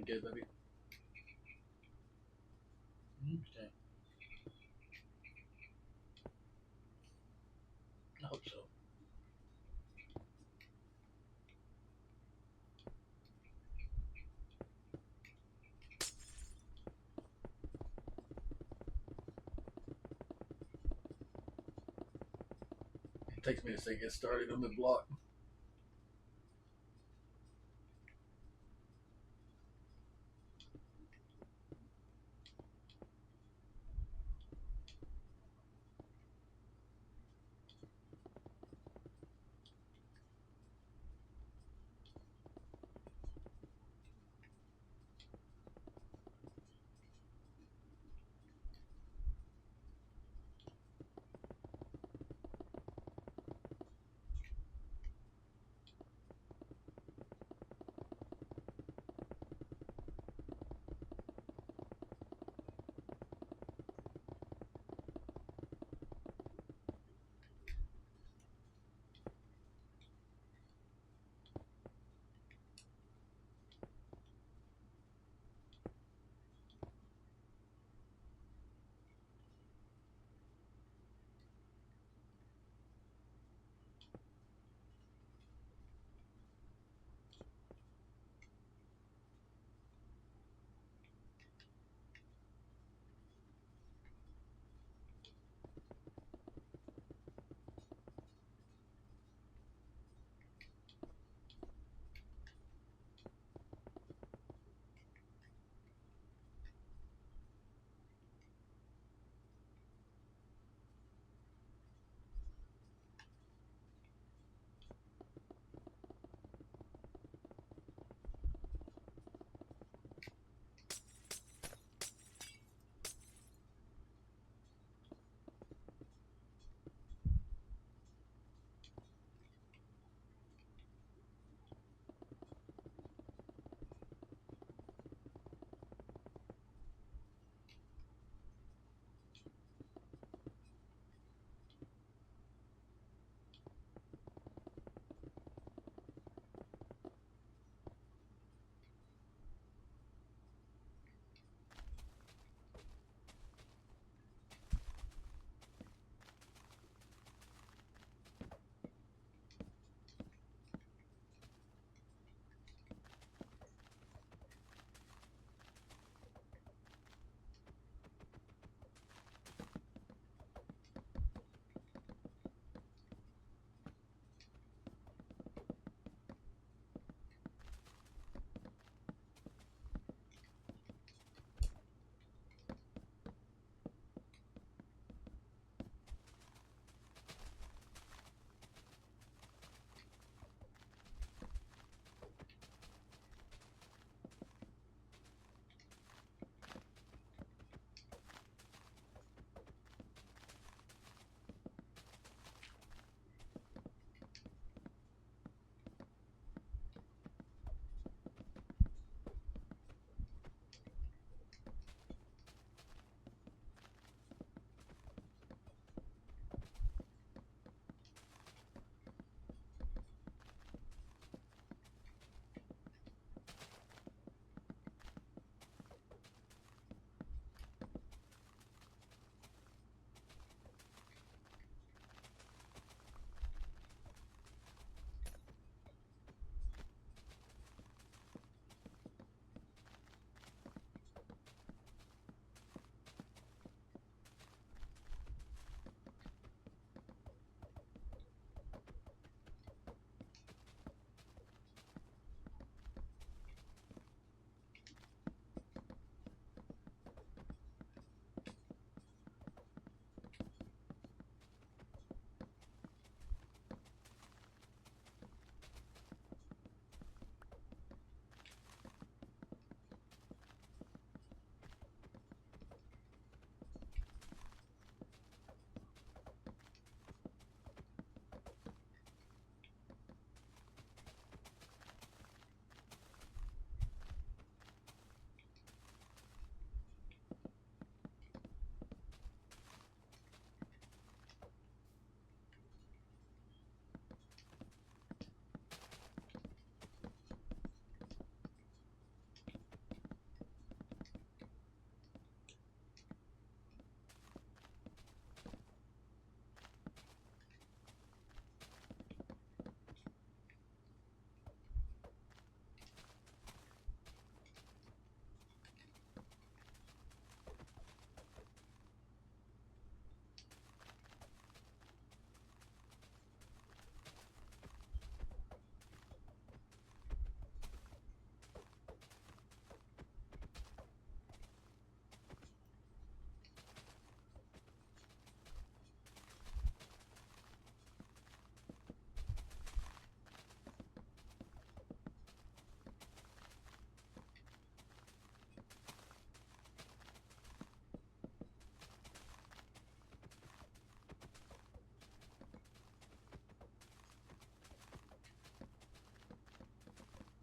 Doing good, baby. Okay. I hope so. It takes me a second to get started on the block.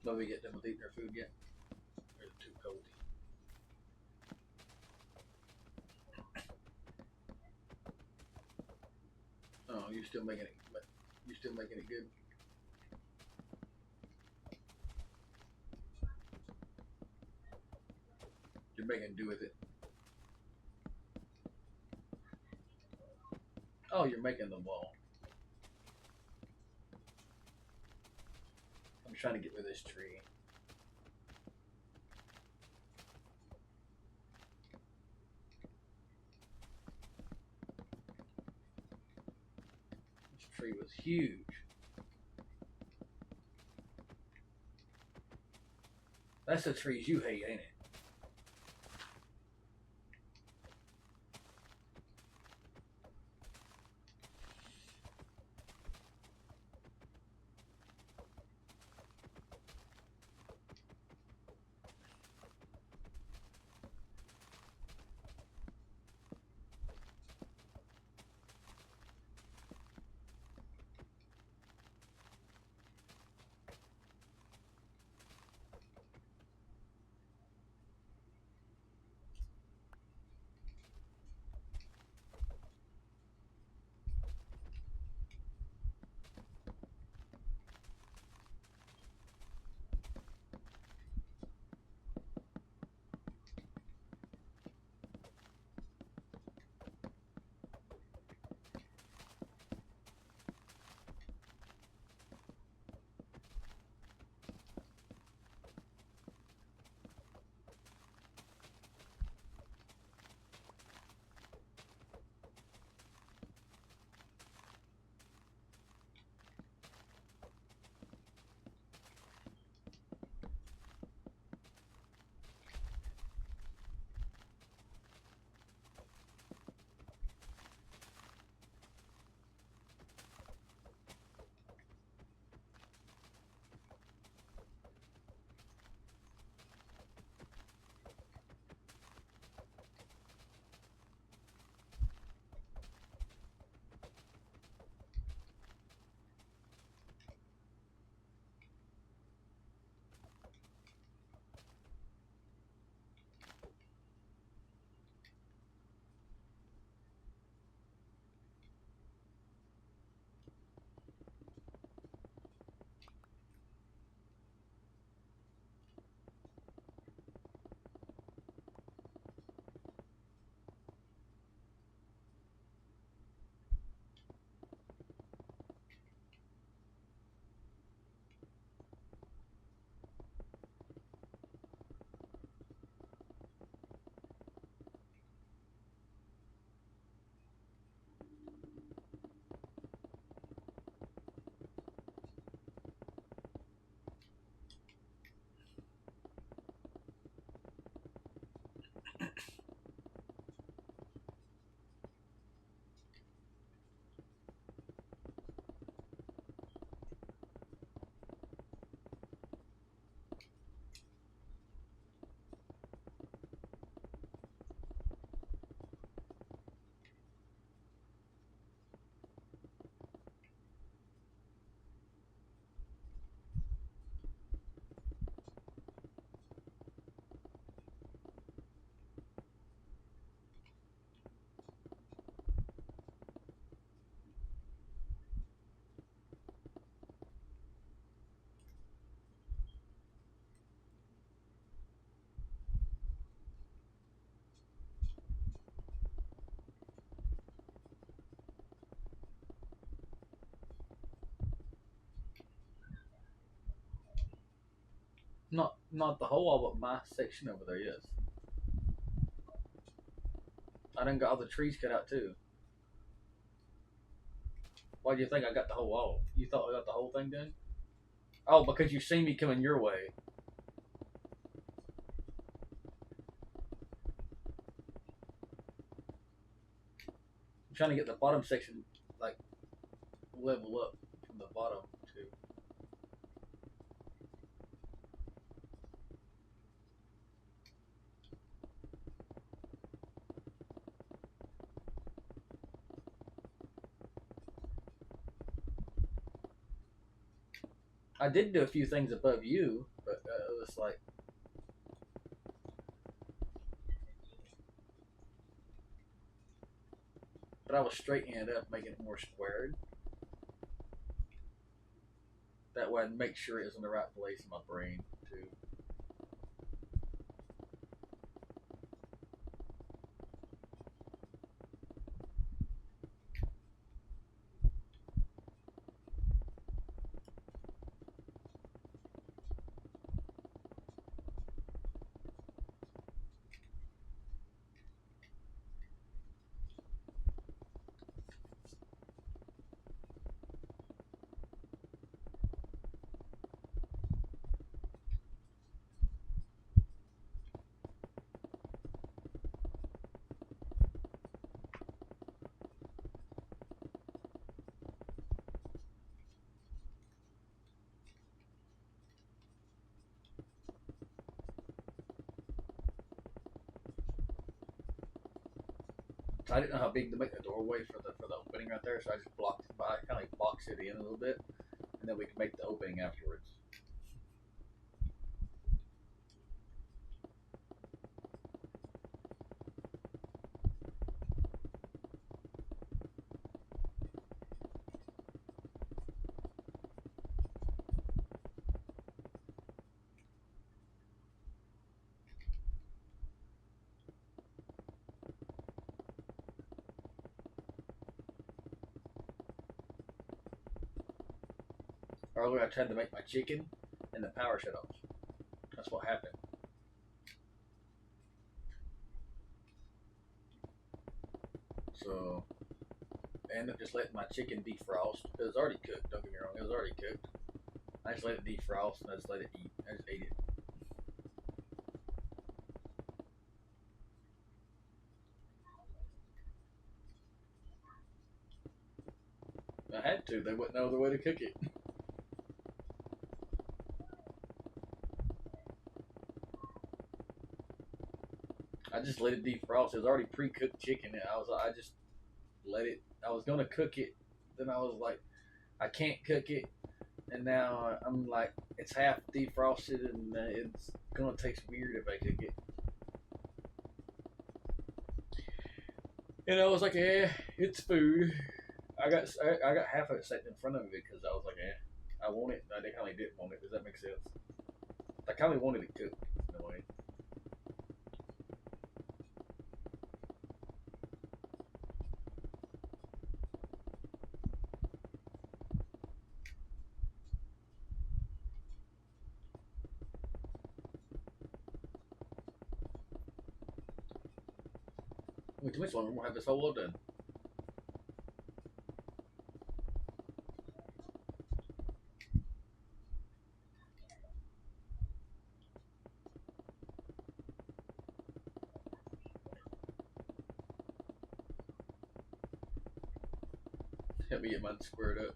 But we get them with eating their food yet? Or is it too cold? Oh, you still making it? You still making it good? You're making do with it. Oh, you're making the wall. I'm trying to get rid of this tree. This tree was huge. That's the trees you hate, ain't it? Not the whole wall, but my section over there, yes. I done got all the trees cut out too. Why do you think I got the whole wall? You thought I got the whole thing done? Oh, because you seen me coming your way. I'm trying to get the bottom section like level up from the bottom too. I did do a few things above you. just like, but I was straightening it up, making it more squared. That way I'd make sure it was in the right place in my brain too. So I didn't know how big to make the doorway for the opening right there, so I just blocked it by kind of like box it in a little bit, and then we can make the opening afterwards. Earlier, I tried to make my chicken, and the power shut off. That's what happened. So I ended up just letting my chicken defrost. It was already cooked. Don't get me wrong, it was already cooked. I just let it defrost and I just let it eat. I just ate it. I had to. They wouldn't know the way to cook it. I just let it defrost. It was already pre-cooked chicken. I just let it. I was gonna cook it. Then I was like, I can't cook it. And now I'm like, it's half defrosted, and it's gonna taste weird if I cook it. And I was like, it's food. I got half of it sitting in front of me because I was like, I want it. I kind of didn't want it. Does that make sense? I kind of wanted it cooked in a way. Wait, too much longer. We'll have this whole done. Help me get mine squared up.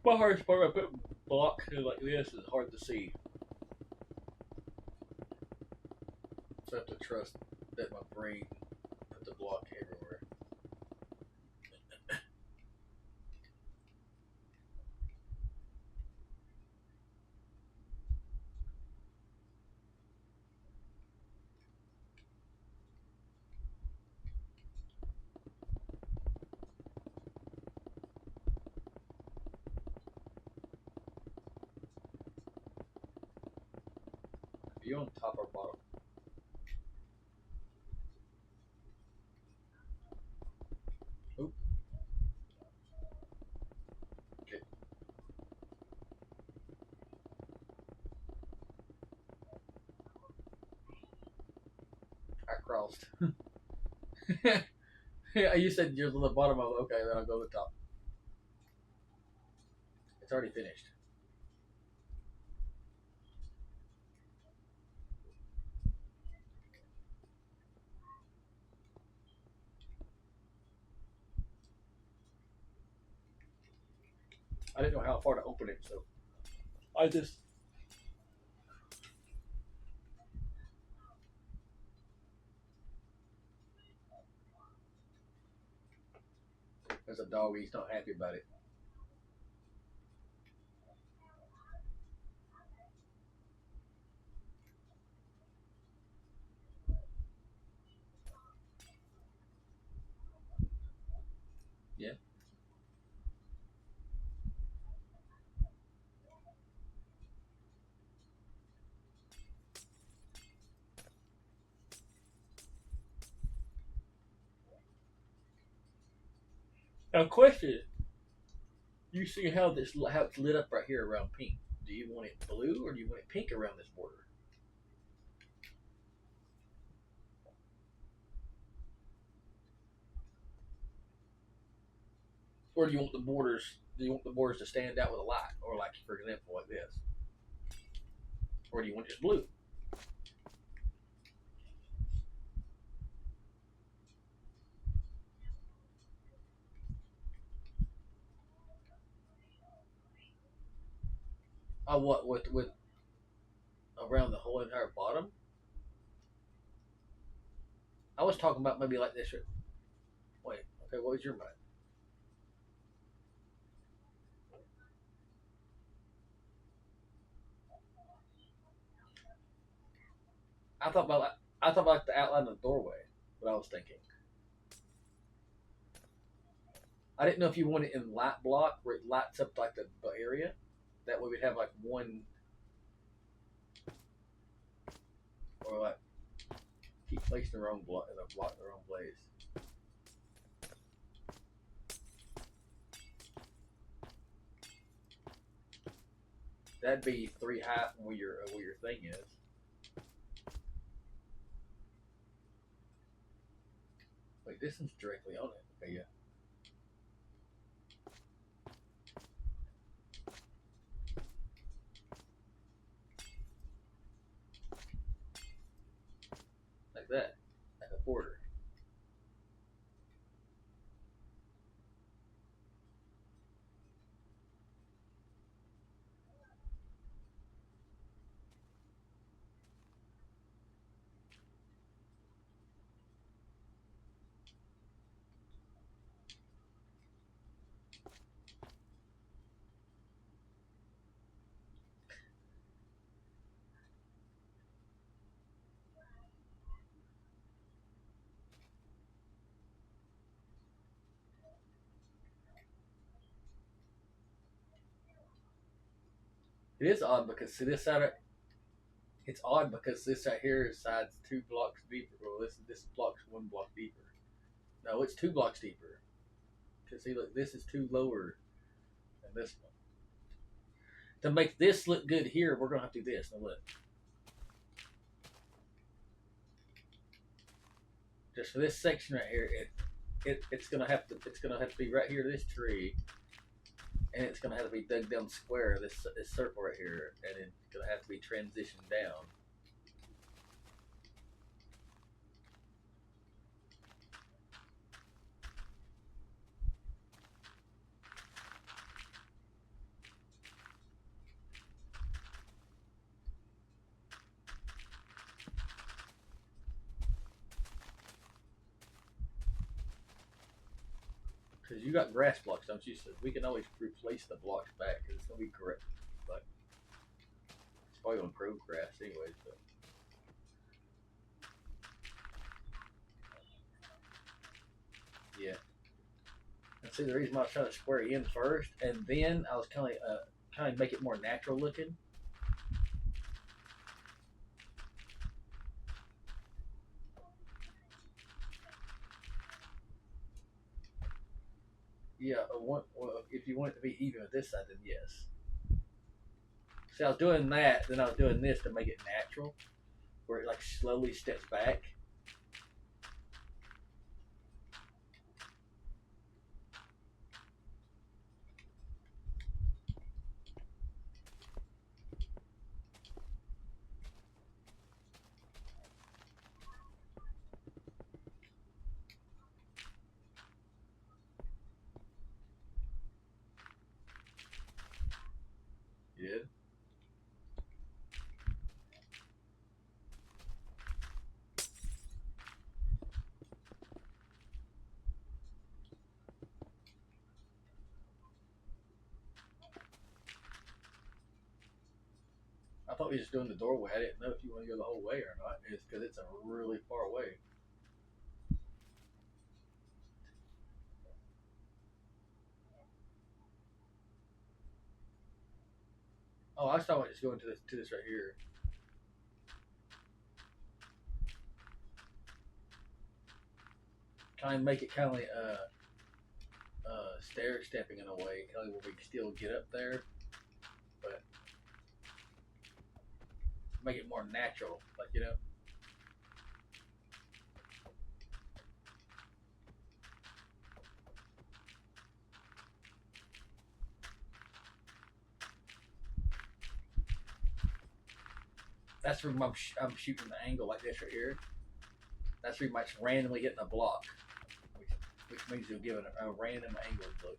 My hardest part about putting blocks like this is hard to see. So I have to trust that my brain put the block everywhere. Are you on top or bottom? Oop. Okay. I crossed. Yeah, you said you're on the bottom of it. Okay, then I'll go to the top. It's already finished. I didn't know how far to open it, so I just. a dog. He's not happy about it. Yeah. Now, question: you see how it's lit up right here around pink? Do you want it blue or do you want it pink around this border? Or do you want the borders? Do you want the borders to stand out with a light, or like for example like this? Or do you want just blue? Oh, what with around the whole entire bottom? I was talking about maybe like this. Wait, okay, what was your mind? I thought about I thought about the outline of the doorway. What I was thinking. I didn't know if you want it in light block where it lights up like the area. That way we'd have like one, or like keep placing their own block in a block their own place. That'd be 3 high from where your thing is. Wait, this one's directly on it. Okay, yeah. Like that. Like a border. It is odd because see this side. It's odd because this right here is side's 2 blocks deeper. Well, this block's 1 block deeper. No, it's 2 blocks deeper. Cause see, look, this is 2 lower than this one. To make this look good here, we're gonna have to do this. Now look, just for this section right here, it's gonna have to be right here to this tree, and it's gonna have to be dug down square this circle right here, and it's gonna have to be transitioned down. Because you got grass blocks, don't you? So we can always replace the blocks back because it's gonna be correct. But it's probably gonna grow grass anyway. So yeah. And see the reason why I was trying to square it in first, and then I was kind of make it more natural looking. Yeah, well, if you want it to be even with this side, then yes. See, I was doing that, then I was doing this to make it natural, where it like slowly steps back. Yeah. thought we were just doing the doorway. I didn't know if you want to go the whole way or not. It's because it's a really far away. Oh, I was talking about just going to this right here. Kind of make it kind of like stair stepping in a way, kind of where we can still get up there, but make it more natural, like you know. That's where I'm shooting the angle like this right here. That's where you might randomly hitting a block, which means you'll give it a random angle look.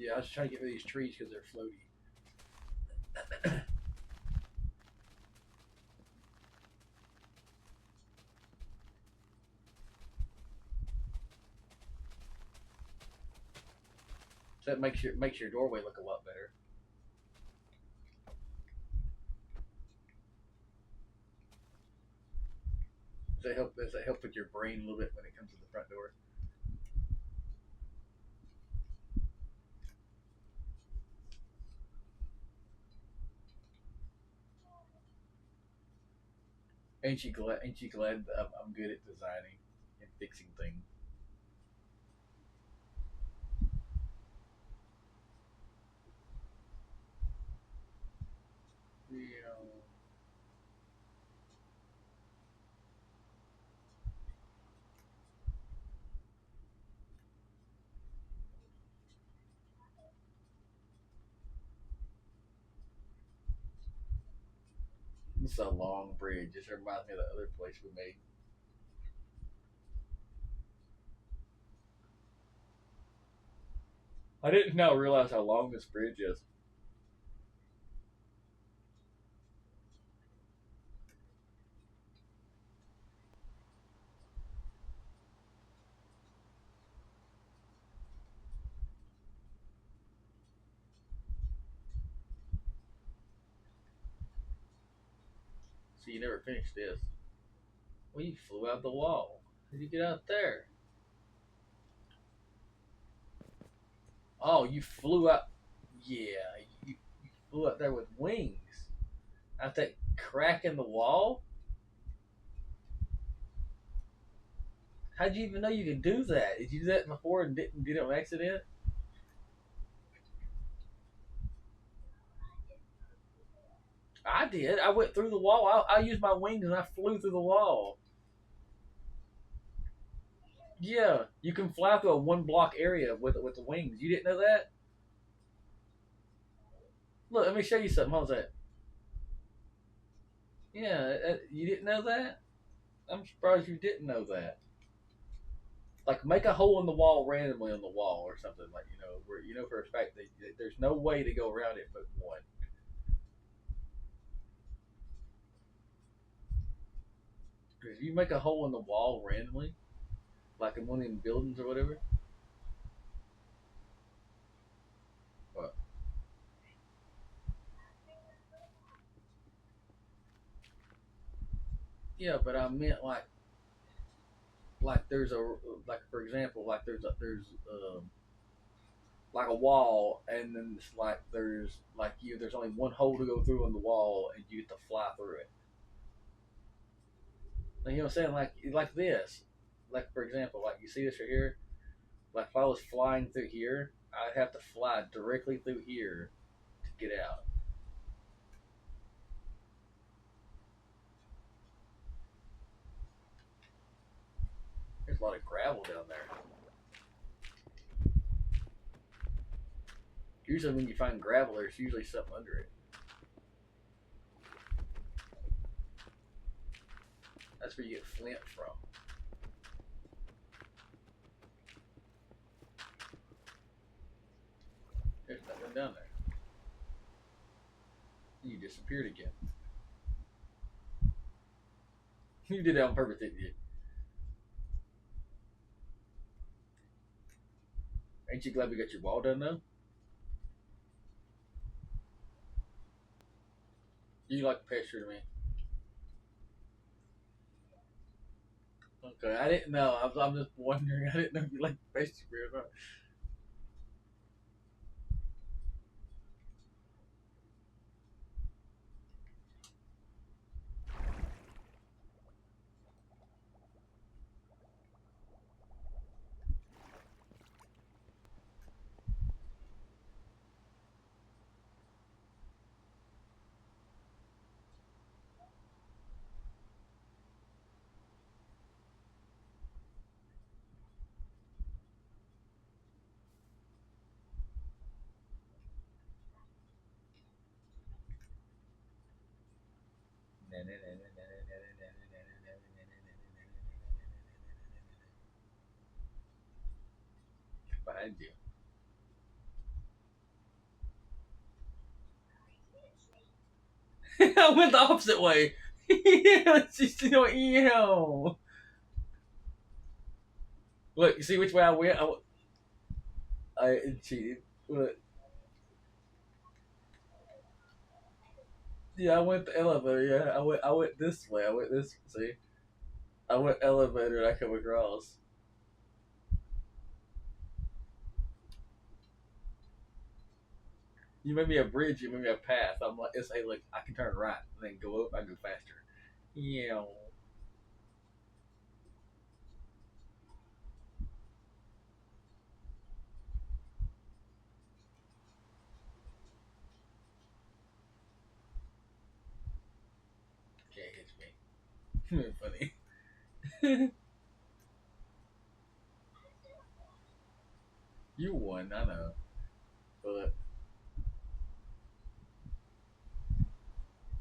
Yeah, I was trying to get rid of these trees because they're floaty. So it makes your doorway look a lot better. Does that help with your brain a little bit when it comes to the front door? Ain't you glad? Ain't you glad I'm good at designing and fixing things? Yeah. It's a long bridge. Just reminds me of the other place we made. I didn't now realize how long this bridge is. So you never finished this. Well, you flew out the wall. How did you get out there? Oh, you flew out. Yeah, you flew out there with wings. Out that crack in the wall? How'd you even know you could do that? Did you do that before and didn't did it on accident? I did. I went through the wall. I used my wings and I flew through the wall. Yeah, you can fly through a one block area with the wings. You didn't know that? Look, let me show you something. How's that? Yeah, you didn't know that? I'm surprised you didn't know that. Like, make a hole in the wall randomly on the wall or something. Like, you know, where you know for a fact that there's no way to go around it but one. Because if you make a hole in the wall randomly, like in one of them buildings or whatever, but yeah, but I meant like there's a like for example like there's like a wall and then it's like there's only one hole to go through in the wall and you get to fly through it. Like, you know what I'm saying? Like this. Like for example, like you see this right here. Like if I was flying through here, I'd have to fly directly through here to get out. There's a lot of gravel down there. Usually when you find gravel, there's usually something under it. That's where you get flint from. There's nothing down there. You disappeared again. You did it on purpose, didn't you? Ain't you glad we got your wall done though? You like picture to me. Okay, I didn't know. I'm just wondering. I didn't know if you like pastry or not. Behind you. I went the opposite way. Yeah, it's just ew. Look, you see which way I went? I cheated. Look, yeah, I went the elevator. Yeah, I went this way. I went this. See, I went elevator. And I come across. You made me a bridge. You made me a path. I'm like, it's hey, look, I can turn right and then go up. I go faster. Yeah. Can't hit me. Funny. You won. I know, but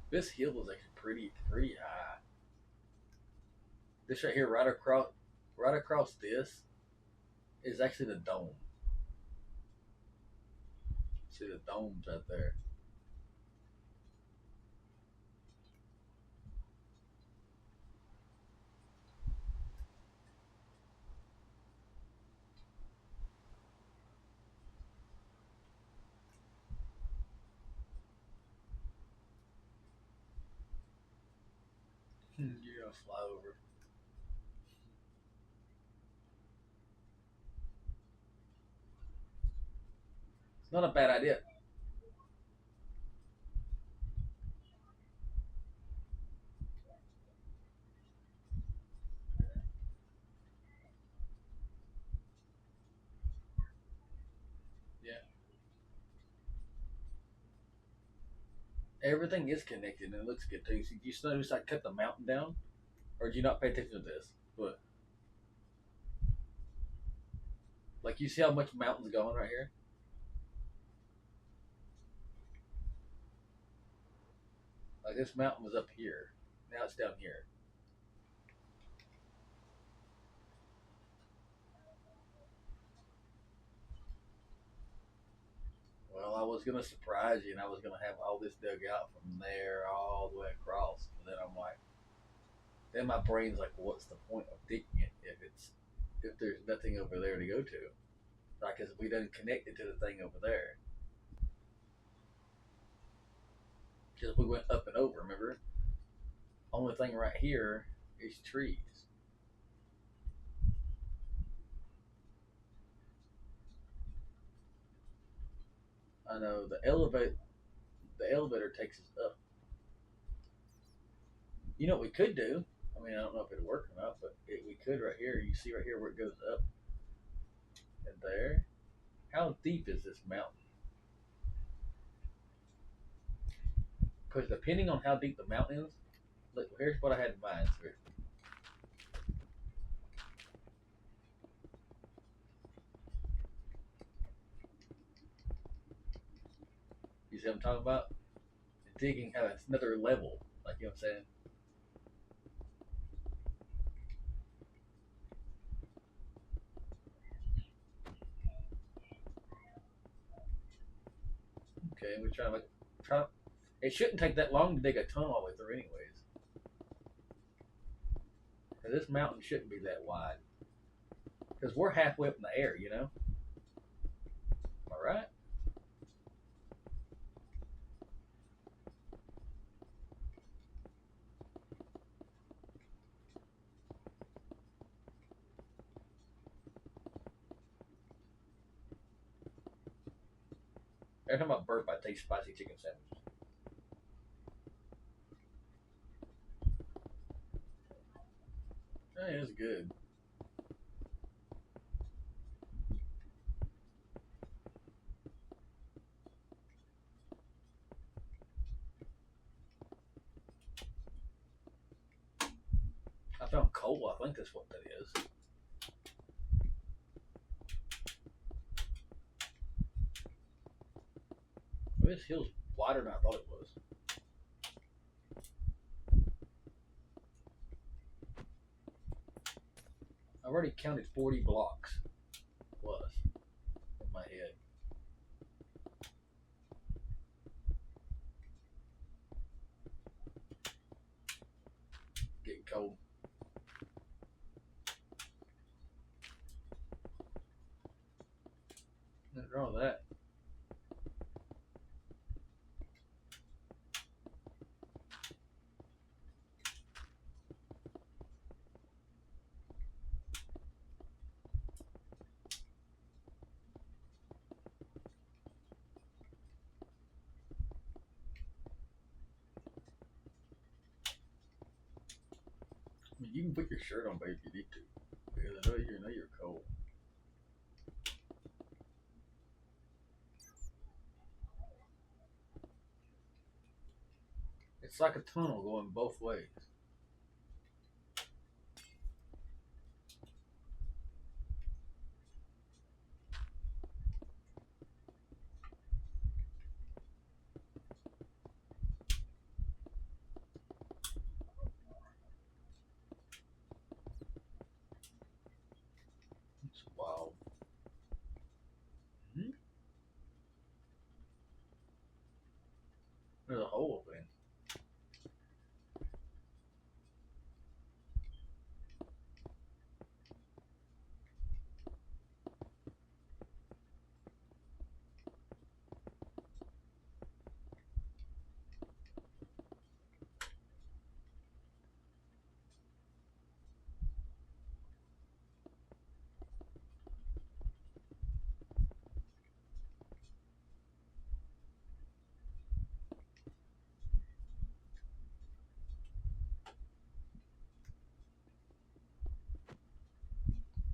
this hill is actually pretty high. This right here, right across this, is actually the dome. See the dome's right there. You're gonna fly over. It's not a bad idea. Yeah, everything is connected and it looks good too. So you notice I cut the mountain down, or do you not pay attention to this? But like you see how much mountain's going right here. Like this mountain was up here. Now it's down here. Well, I was gonna surprise you, and I was gonna have all this dug out from there all the way across. But then I'm like, then my brain's like, what's the point of digging it if there's nothing over there to go to? Like, cause we done connected to the thing over there. Because we went up and over. Remember, only thing right here is trees. I know the elevator takes us up. You know what we could do? I mean, I don't know if it'd work or not, but we could right here. You see right here where it goes up and there. How deep is this mountain? Because depending on how deep the mountain is, look, here's what I had in mind. You see what I'm talking about? Digging has another level. Like, you know what I'm saying? Okay, we try. It shouldn't take that long to dig a tunnel all the way through, anyways. 'Cause this mountain shouldn't be that wide. Because we're halfway up in the air, you know. Am I right? Every time I burp, I taste spicy chicken sandwiches. Hey, it's good. I found coal. I think that's what that is. Well, this hill's wider than I thought it was. I already counted 40 blocks. Plus, in my head. Getting cold. Nothing wrong with that. I mean, you can put your shirt on, babe, if you need to. Because I know you're cold. It's like a tunnel going both ways. It's wild. Hmm? There's a hole open.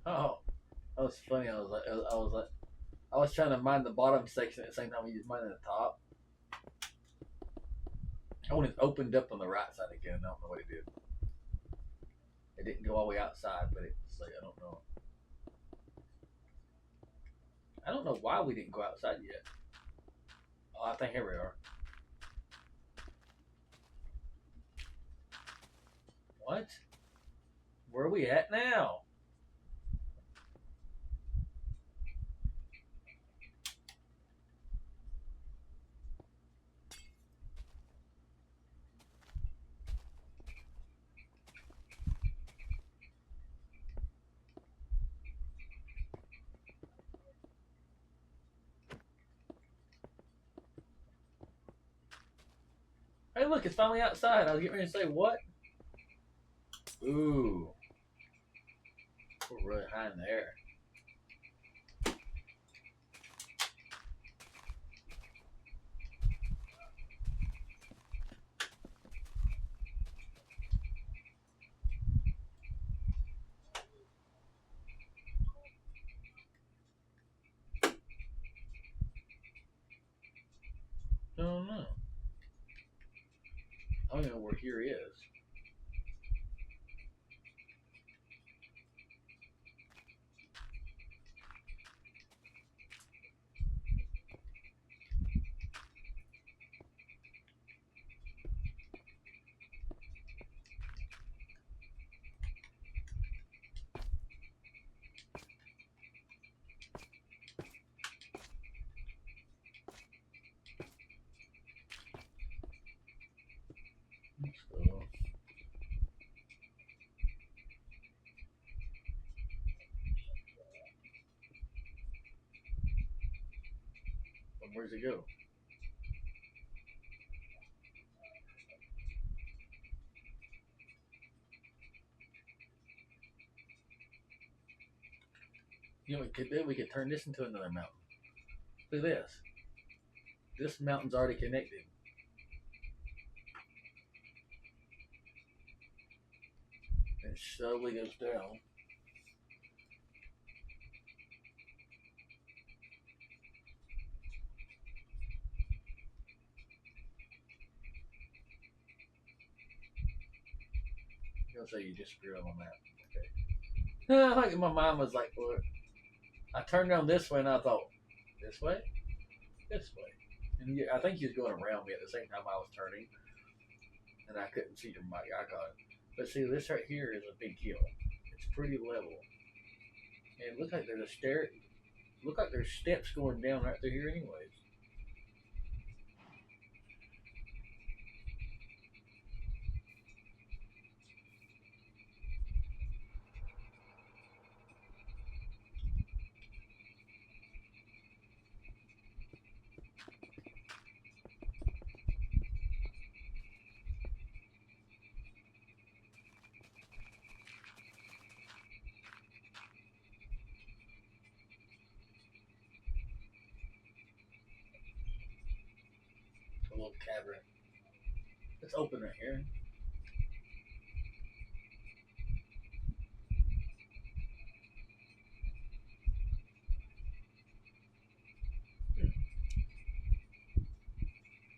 Oh, that was funny. I was trying to mine the bottom section at the same time we was mining the top. Oh, and it opened up on the right side again. I don't know what it did. It didn't go all the way outside, but it's like, I don't know. I don't know why we didn't go outside yet. Oh, I think here we are. What? Where are we at now? Hey, look, it's finally outside. I was getting ready to say, what? Ooh. We're really high in the air. I don't know. I don't even know where here is. Where's it go? You know what we could do? We could turn this into another mountain. Look at this. This mountain's already connected. It slowly goes down. You'll say you disappeared on the map. Okay. Like my mom was like, well, I turned down this way and I thought, this way? This way. And I think he was going around me at the same time I was turning. And I couldn't see my icon. But see, this right here is a big hill. It's pretty level. And it looks like there's a stair. Look like there's steps going down right through here anyways. A little cavern. It's open right here.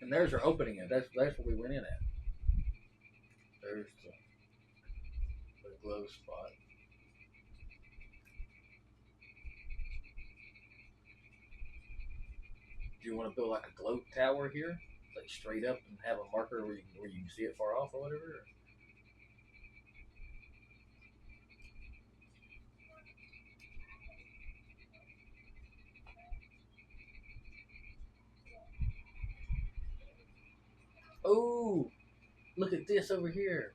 And there's our opening. That's where we went in at. There's the glow spot. Do you want to build like a glow tower here, like straight up, and have a marker where you can see it far off or whatever? Oh, look at this over here.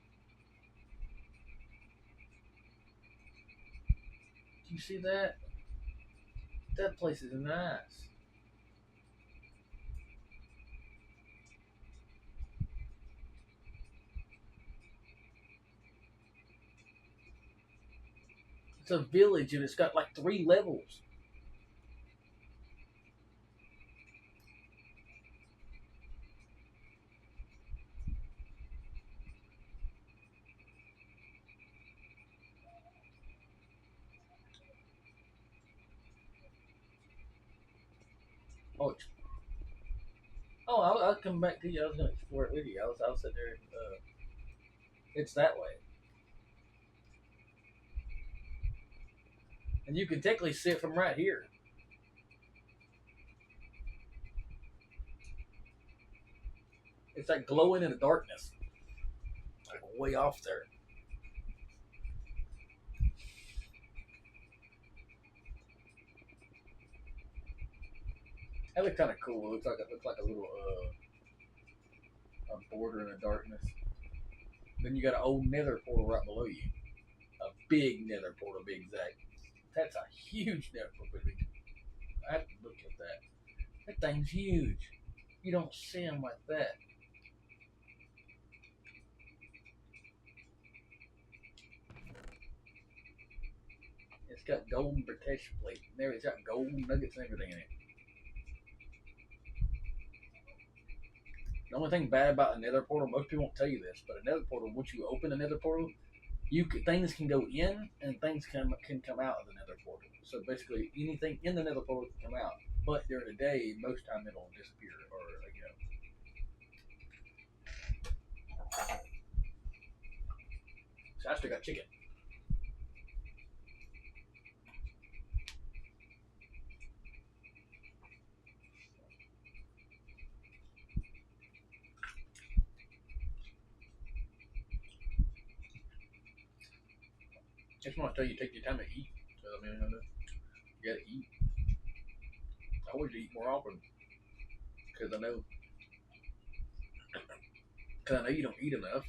Do you see that? That place is nice. It's a village and it's got like 3 levels. Oh, I'll come back to you. I was gonna explore it with you. I was sitting there. It's that way, and you can technically see it from right here. It's like glowing in the darkness, like way off there. That looks kind of cool. It looks like a little a border in the darkness. Then you got an old nether portal right below you. A big nether portal, to be exact. That's a huge nether portal. I have to look at that. That thing's huge. You don't see them like that. It's got golden protection plate. There, it's got golden nuggets and everything in it. The only thing bad about a nether portal, most people won't tell you this, but a nether portal, once you open a nether portal, things can go in and things can come out of the nether portal. So basically, anything in the nether portal can come out. But during the day, most time it'll disappear or So I still got chicken. Just want to tell you, take your time to eat. So, I mean, you gotta eat. I always eat more often because I know you don't eat enough.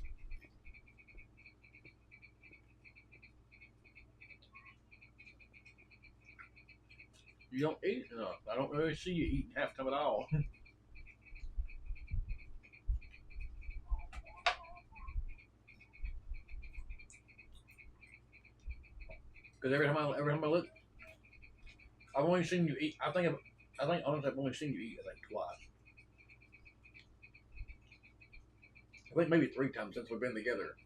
You don't eat enough. I don't really see you eating half time at all. Because every time I look, I've only seen you eat. I think honestly, I've only seen you eat like twice. I think maybe three times since we've been together.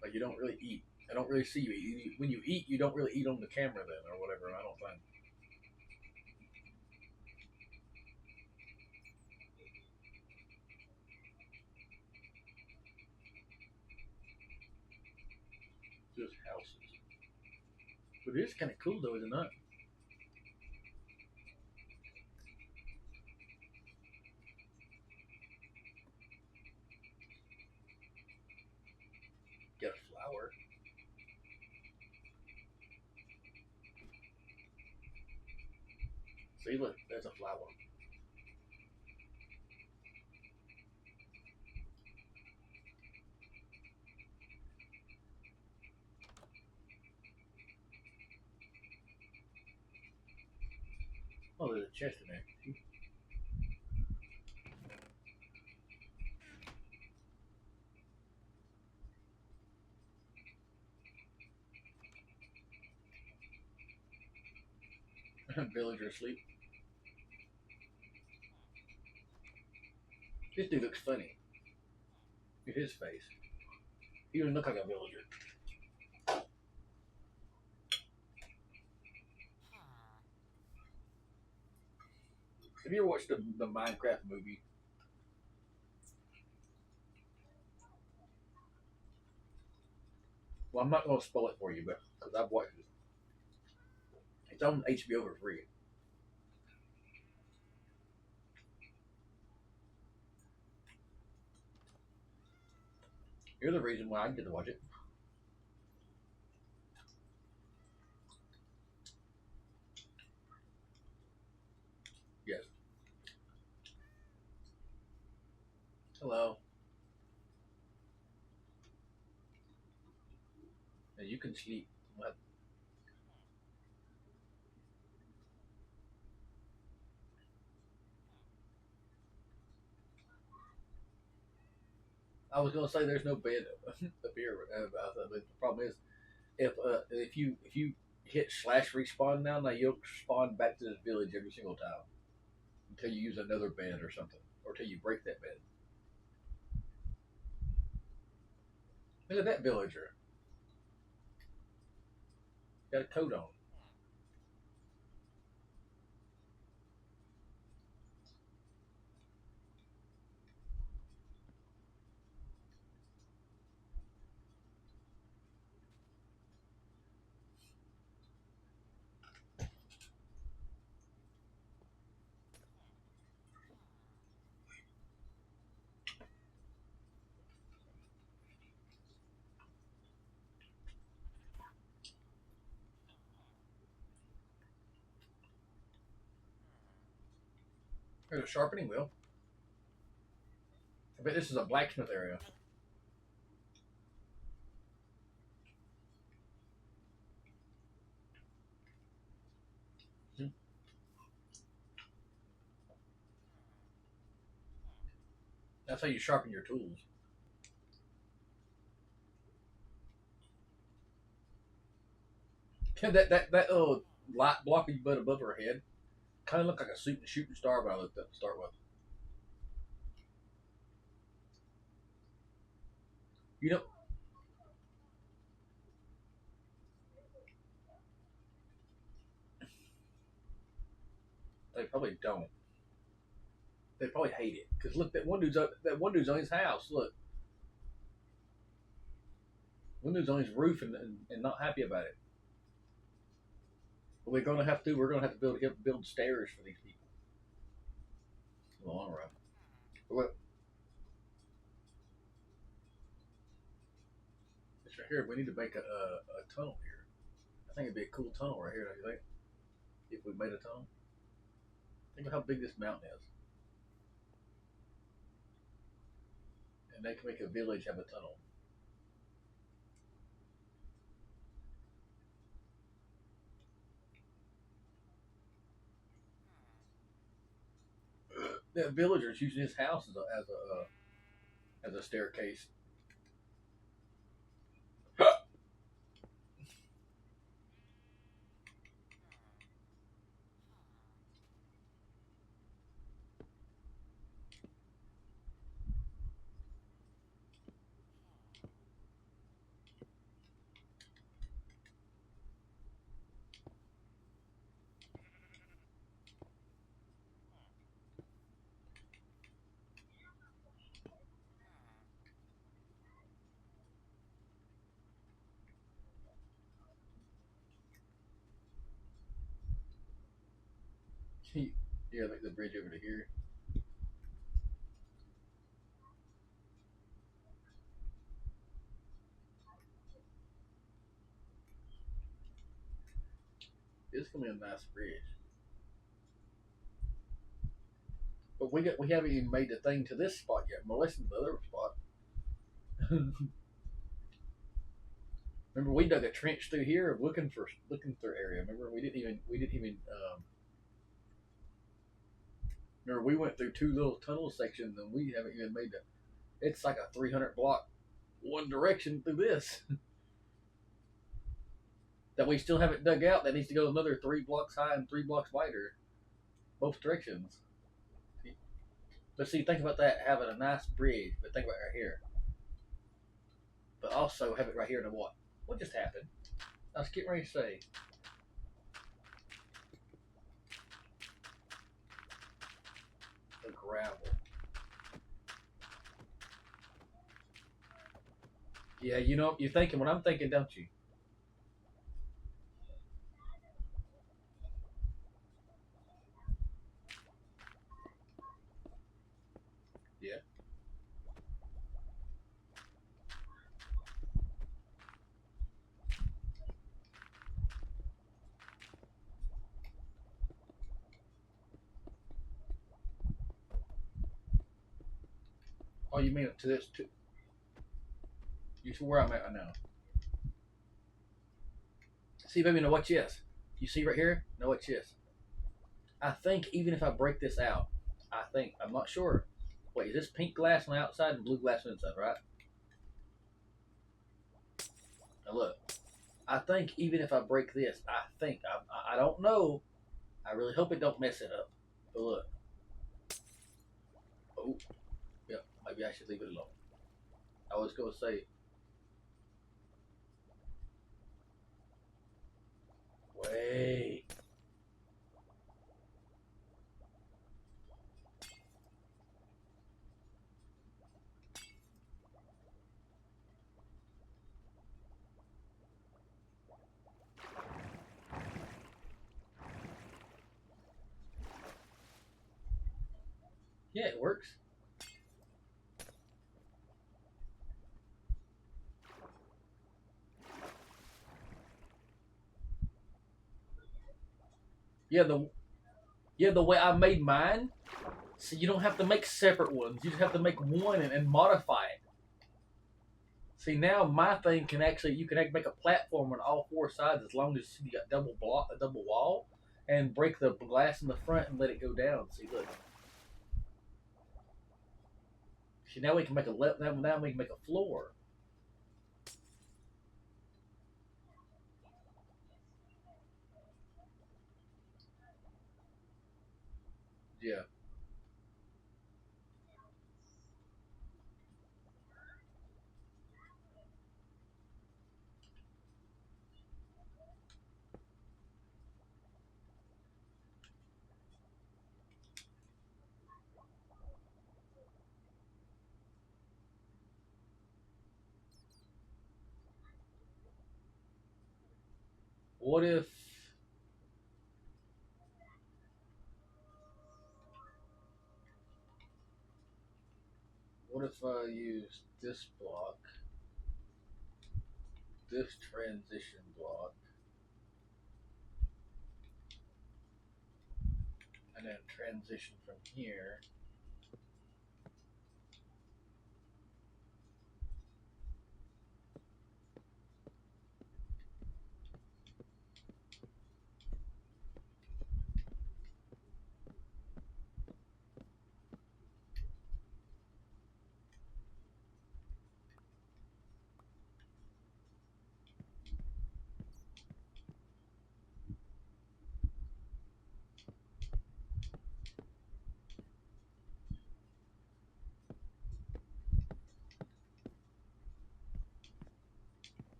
Like you don't really eat. I don't really see you eat. When you eat, you don't really eat on the camera then or whatever. I don't think. Just houses. But it is kind of cool though, isn't it? Get a flower. See, look, there's a flower. Oh, there's a chest in there. Villager asleep. This dude looks funny. Look at his face. He doesn't look like a villager. Have you ever watched the Minecraft movie? Well, I'm not going to spoil it for you, but because I've watched it. It's on HBO for free. You're the reason why I get to watch it. Yes. Hello. And you can sleep. What? I was going to say there's no bed up here, but the problem is if you hit slash respawn now you'll spawn back to this village every single time until you use another bed or something, or until you break that bed. Look at that villager. Got a coat on. There's a sharpening wheel. I bet this is a blacksmith area. Hmm. That's how you sharpen your tools. That little light block you put above her head kind of looked like a shooting star when I looked at to start with. You know, they probably don't. They probably hate it because look, that one dude's on his house. Look, one dude's on his roof and not happy about it. But we're gonna have to build stairs for these people in the long run. But look, it's right here. We need to make a tunnel here. I think it'd be a cool tunnel right here. Don't you think? If we made a tunnel, think of how big this mountain is, and they can make a village have a tunnel. The villagers using his house as a staircase. Yeah, like the bridge over to here. It's gonna be a nice bridge. But we haven't even made the thing to this spot yet. Well, listen to the other spot. Remember, we dug a trench through here looking for area. Remember, we didn't even. Remember, we went through two little tunnel sections, and we haven't even made the. It's like a 300 block one direction through this that we still haven't dug out. That needs to go another 3 blocks high and 3 blocks wider, both directions. But see, think about that having a nice bridge. But think about it right here. But also have it right here to what? What just happened? I was getting ready to say. The gravel. Yeah, you know, you're thinking what I'm thinking, don't you? Yeah. Oh, you mean to this? You see where I'm at right now? See, baby, now watch this. You see right here? Now watch this. I think even if I break this out, I'm not sure. Wait, is this pink glass on the outside and blue glass on the inside, right? Now look, I think even if I break this, I don't know. I really hope it don't mess it up. But look, oh, yeah, maybe I should leave it alone. I was gonna say, wait, yeah, it works. Yeah, the way I made mine. So you don't have to make separate ones. You just have to make one and modify it. See now my thing can actually you can make a platform on all four sides as long as you got a double wall, and break the glass in the front and let it go down. See, look. See now we can make a now we can make a floor. Yeah. What if what if I use this block, this transition block, and then transition from here.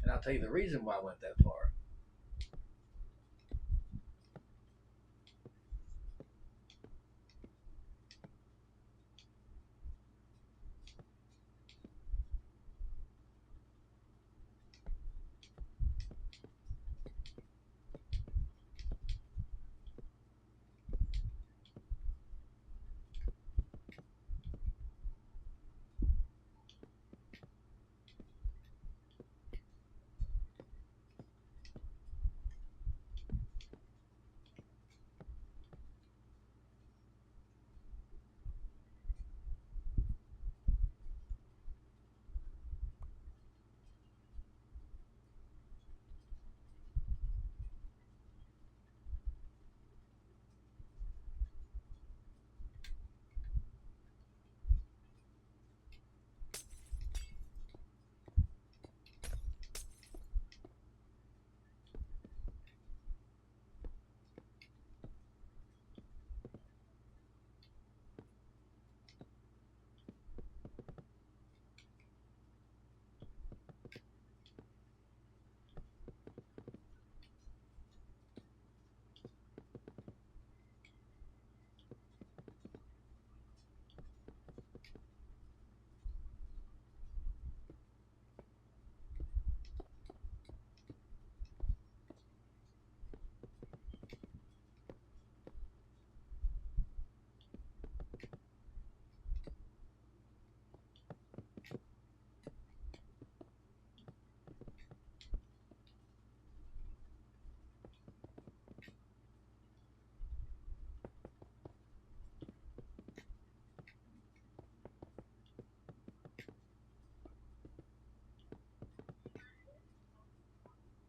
And I'll tell you the reason why I went that far.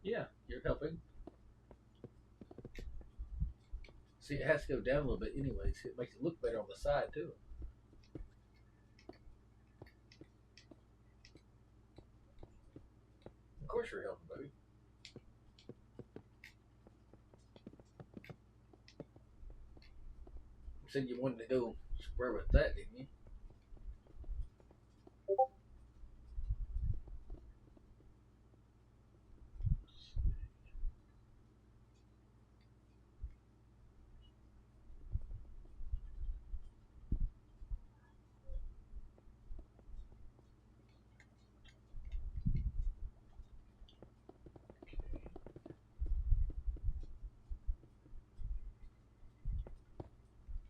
Yeah, you're helping. See, it has to go down a little bit anyway. See, it makes it look better on the side too. Of course you're helping, baby. You said you wanted to go square with that, didn't you?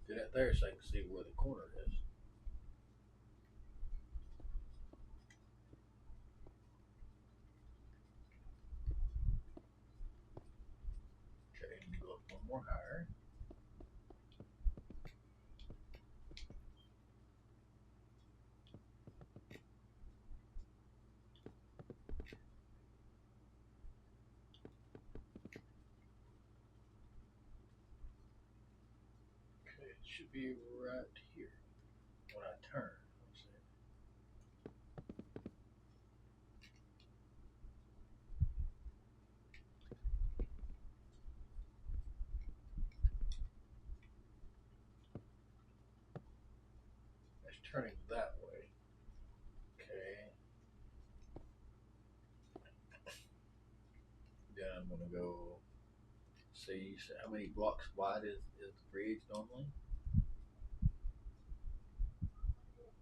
Do that there so I can see where the corner is. Okay, and go up one more higher. Okay, it should be right here when I turn. Let's see. It's turning that way. Okay. Then I'm gonna go see how many blocks wide is the bridge normally.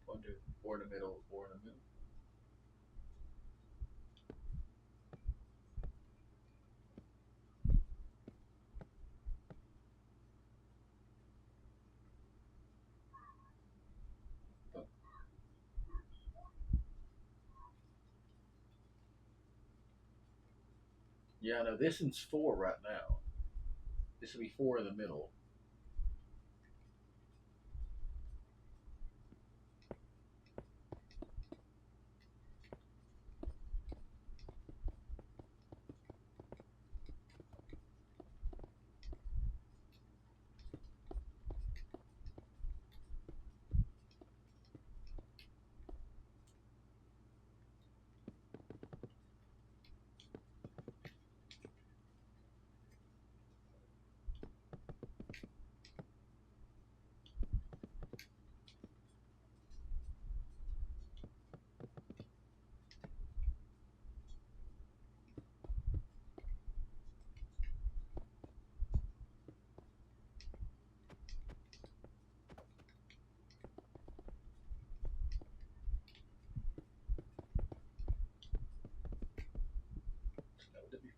One, two, four in the middle, four in the middle. Yeah, no, this one's four right now. This will be four in the middle.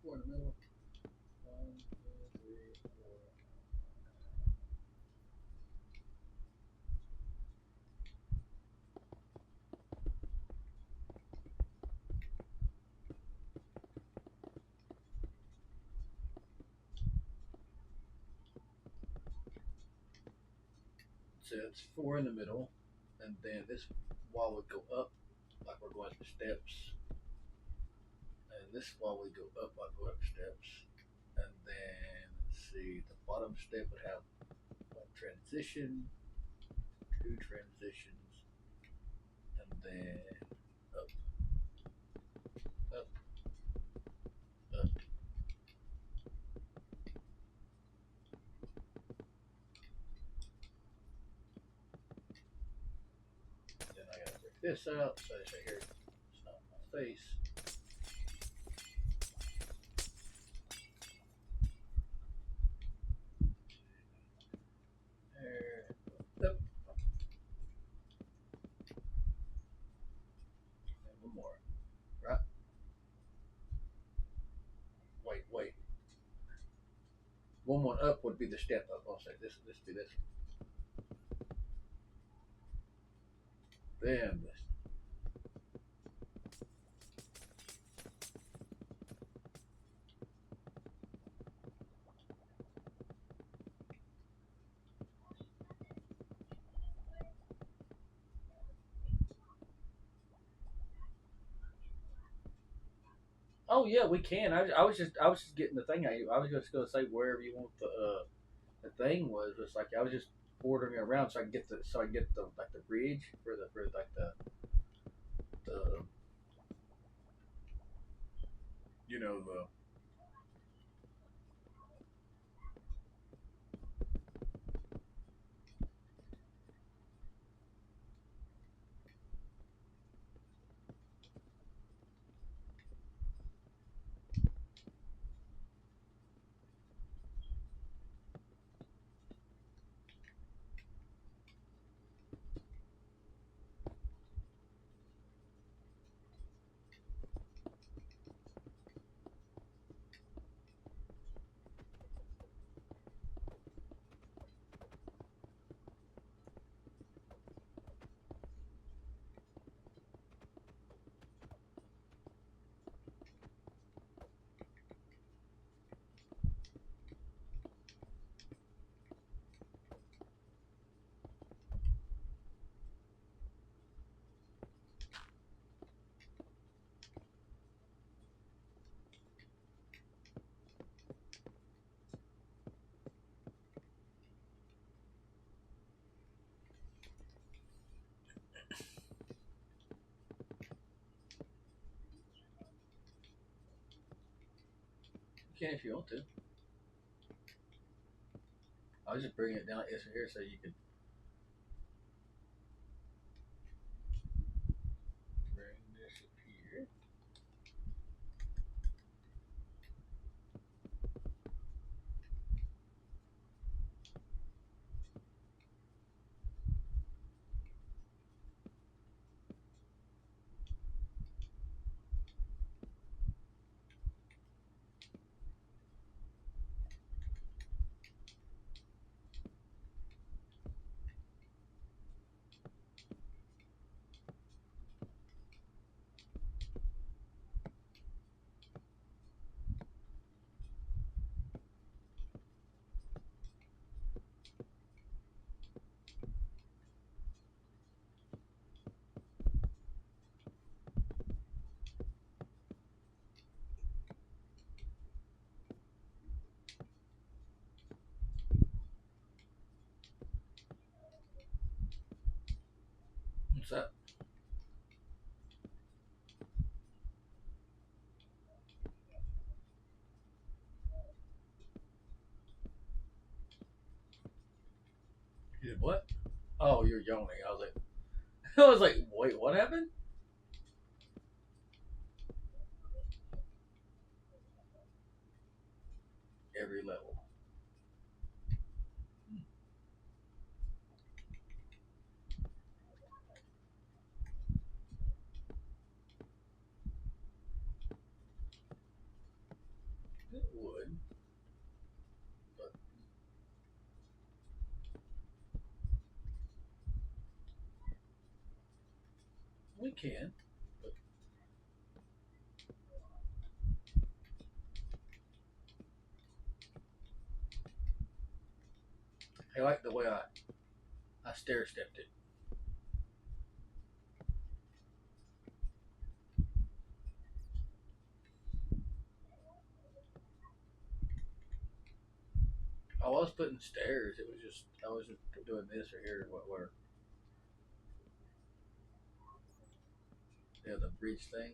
4 in the middle. 1, 2, 3, 4. So it's 4 in the middle, and then this wall would go up like we're going up the steps, and this wall would go up like we're going up steps, and then let's see, the bottom step would have one transition, two transitions, and then up, up, up. Then I gotta break this out, so I say here, it's not my face. There, up, and one more, right? Wait. One more up would be the step up. I'll say this be this. Then this. Oh yeah, we can. I was just getting the thing. I was just gonna say wherever you want the thing was. It's like I was just ordering it around so I can get the like the bridge for like the you know the you can if you want to. I was just bringing it down here so you could bring this up here. What's that? You did what? Oh, you're yawning. I was like, I was like, wait, what happened? Every level. We can. But I like the way I stair stepped it. I was putting stairs. It was just I was just doing this or here. What were the bridge thing?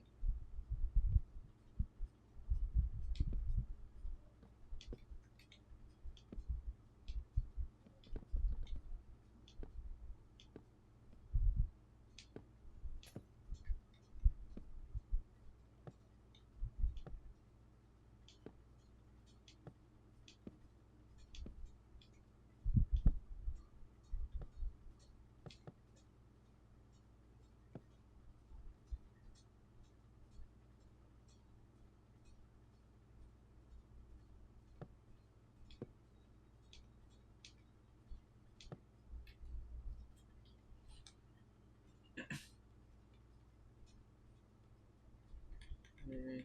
Mm.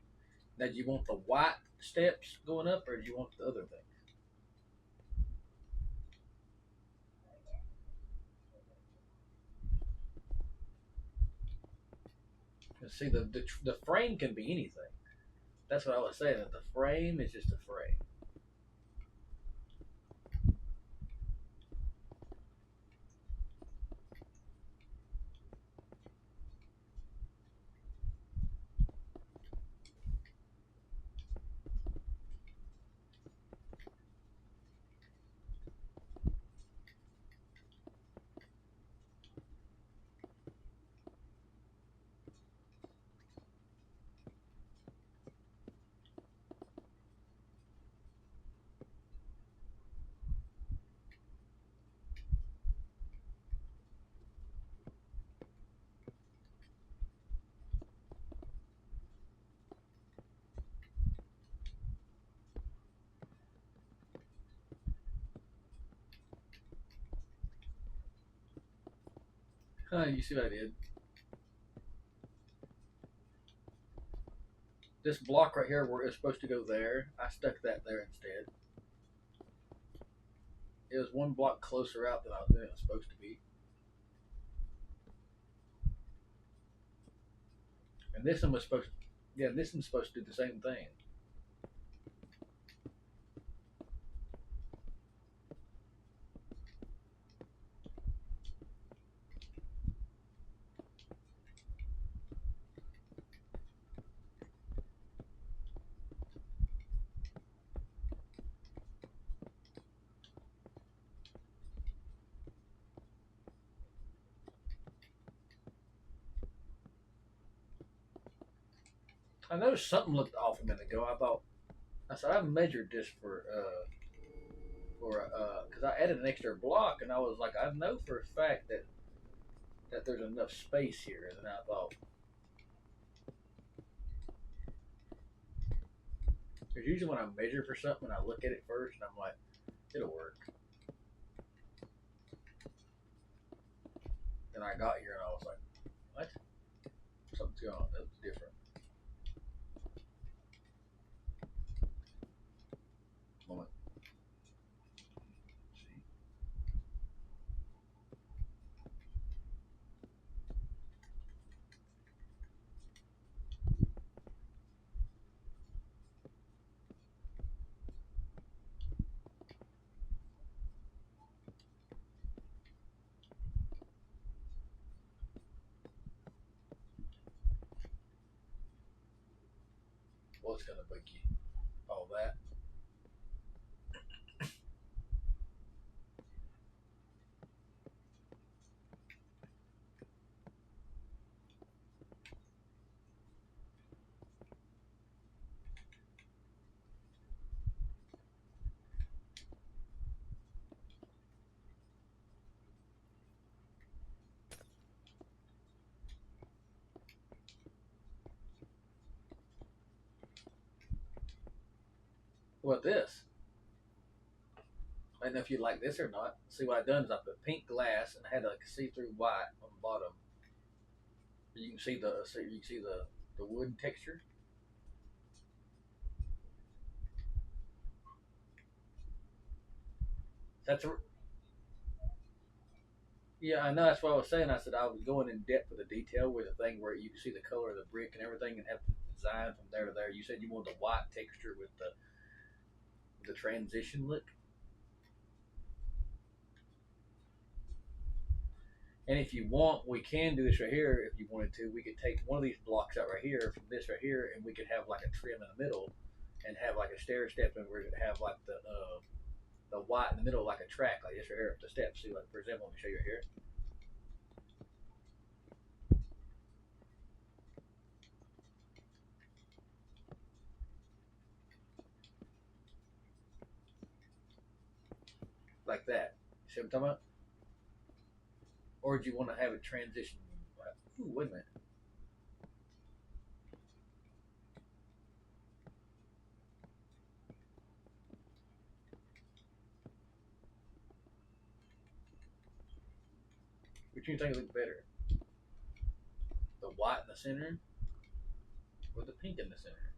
Now, do you want the white steps going up, or do you want the other thing? See, the frame can be anything. That's what I was saying. That the frame is just a frame. Huh, you see what I did? This block right here, where it's supposed to go there, I stuck that there instead. It was one block closer out than it was supposed to be. And this one was supposed to, yeah, this one's supposed to do the same thing. I noticed something looked off a minute ago. I said I measured this for because I added an extra block, and I was like, I know for a fact that there's enough space here. And then I thought, because usually when I measure for something, I look at it first, and I'm like, it'll work. Then I got here, and I was like, what? Something's going on. That was different. Moment. See, what's gonna make you all that? What this? I don't know if you like this or not. See what I done is I put pink glass and I had like see-through white on the bottom. You can see the wood texture. That's a, yeah, I know. That's what I was saying. I said I was going in depth with the detail with the thing where you can see the color of the brick and everything, and have the design from there to there. You said you wanted the white texture with the transition look. And if you want, we can do this right here. If you wanted to, we could take one of these blocks out right here from this right here, and we could have like a trim in the middle, and have like a stair step, and we're gonna have like the white in the middle, like a track, like this right here, the steps. See, like for example, let me show you right here. Like that. See what I'm talking about? Or do you want to have it transition? Ooh, wait a minute. Which do you think looks better? The white in the center, or the pink in the center?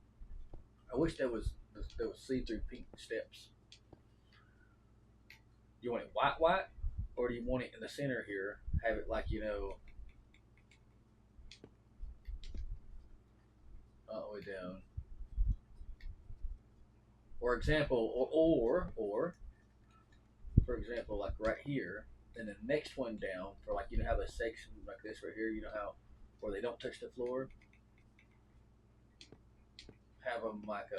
I wish there was see-through pink steps. You want it white, white, or do you want it in the center here? Have it like all the way down. Or example, or for example, like right here, and the next one down for like how the section like this right here, how where they don't touch the floor, have them like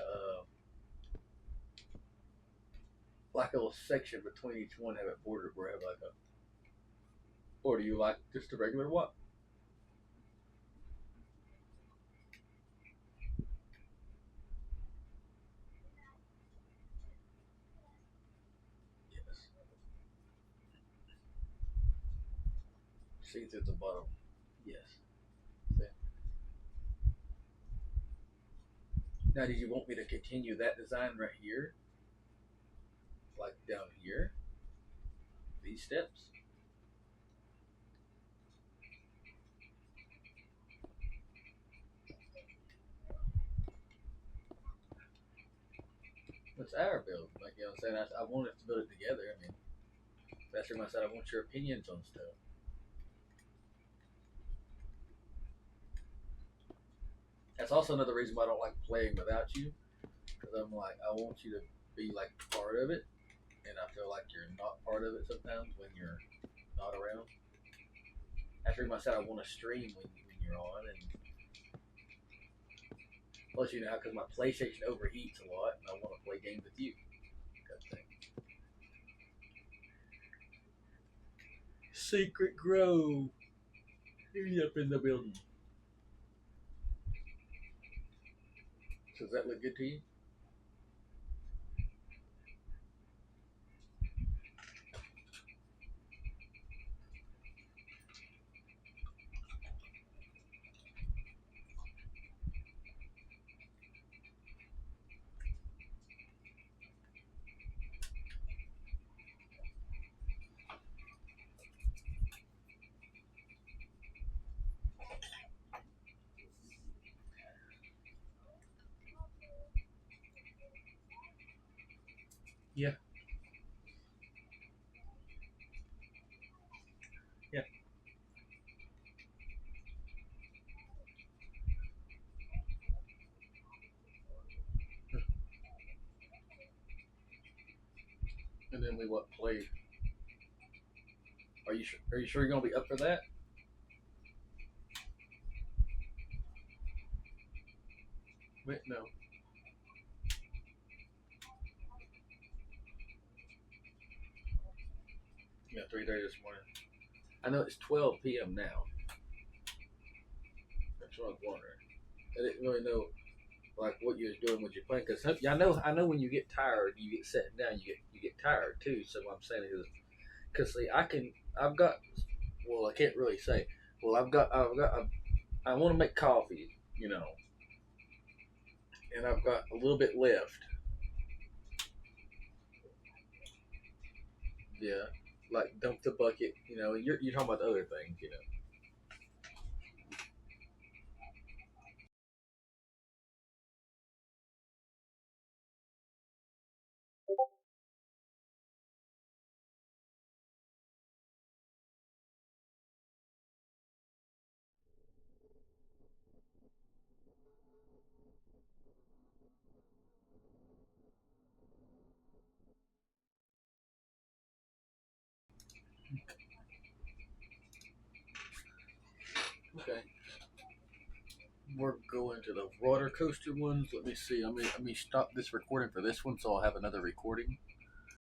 a little section between each one, have it bordered where have like a. Or do you like just a regular what? Yes. See through the bottom. Yes. See? Now, did you want me to continue that design right here, like down here, these steps? It's our build. Like I'm saying, I want us to build it together. I mean, that's why I said I want your opinions on stuff. That's also another reason why I don't like playing without you, because I'm like I want you to be like part of it, and I feel like you're not part of it sometimes when you're not around. After I said I want to stream when you're on, and plus because my PlayStation overheats a lot, and I want to play games with you. Kind of thing. Secret Grove. He's up in the building. So does that look good to you? Yeah. Yeah. And then we what play? Are you sure? Are you sure you're gonna be up for that? Wait, no. Yeah, 3:30 this morning. I know it's 12 p.m. now. That's what I was wondering. I didn't really know like what you was doing with your playing because I know when you get tired, you get sitting down, you get tired too. So what I'm saying is, because see, I've got well, I can't really say. Well, I want to make coffee, and I've got a little bit left. Yeah, like dump the bucket. You're talking about the other things. to the roller coaster ones. Let me see. Let me stop this recording for this one, so I'll have another recording.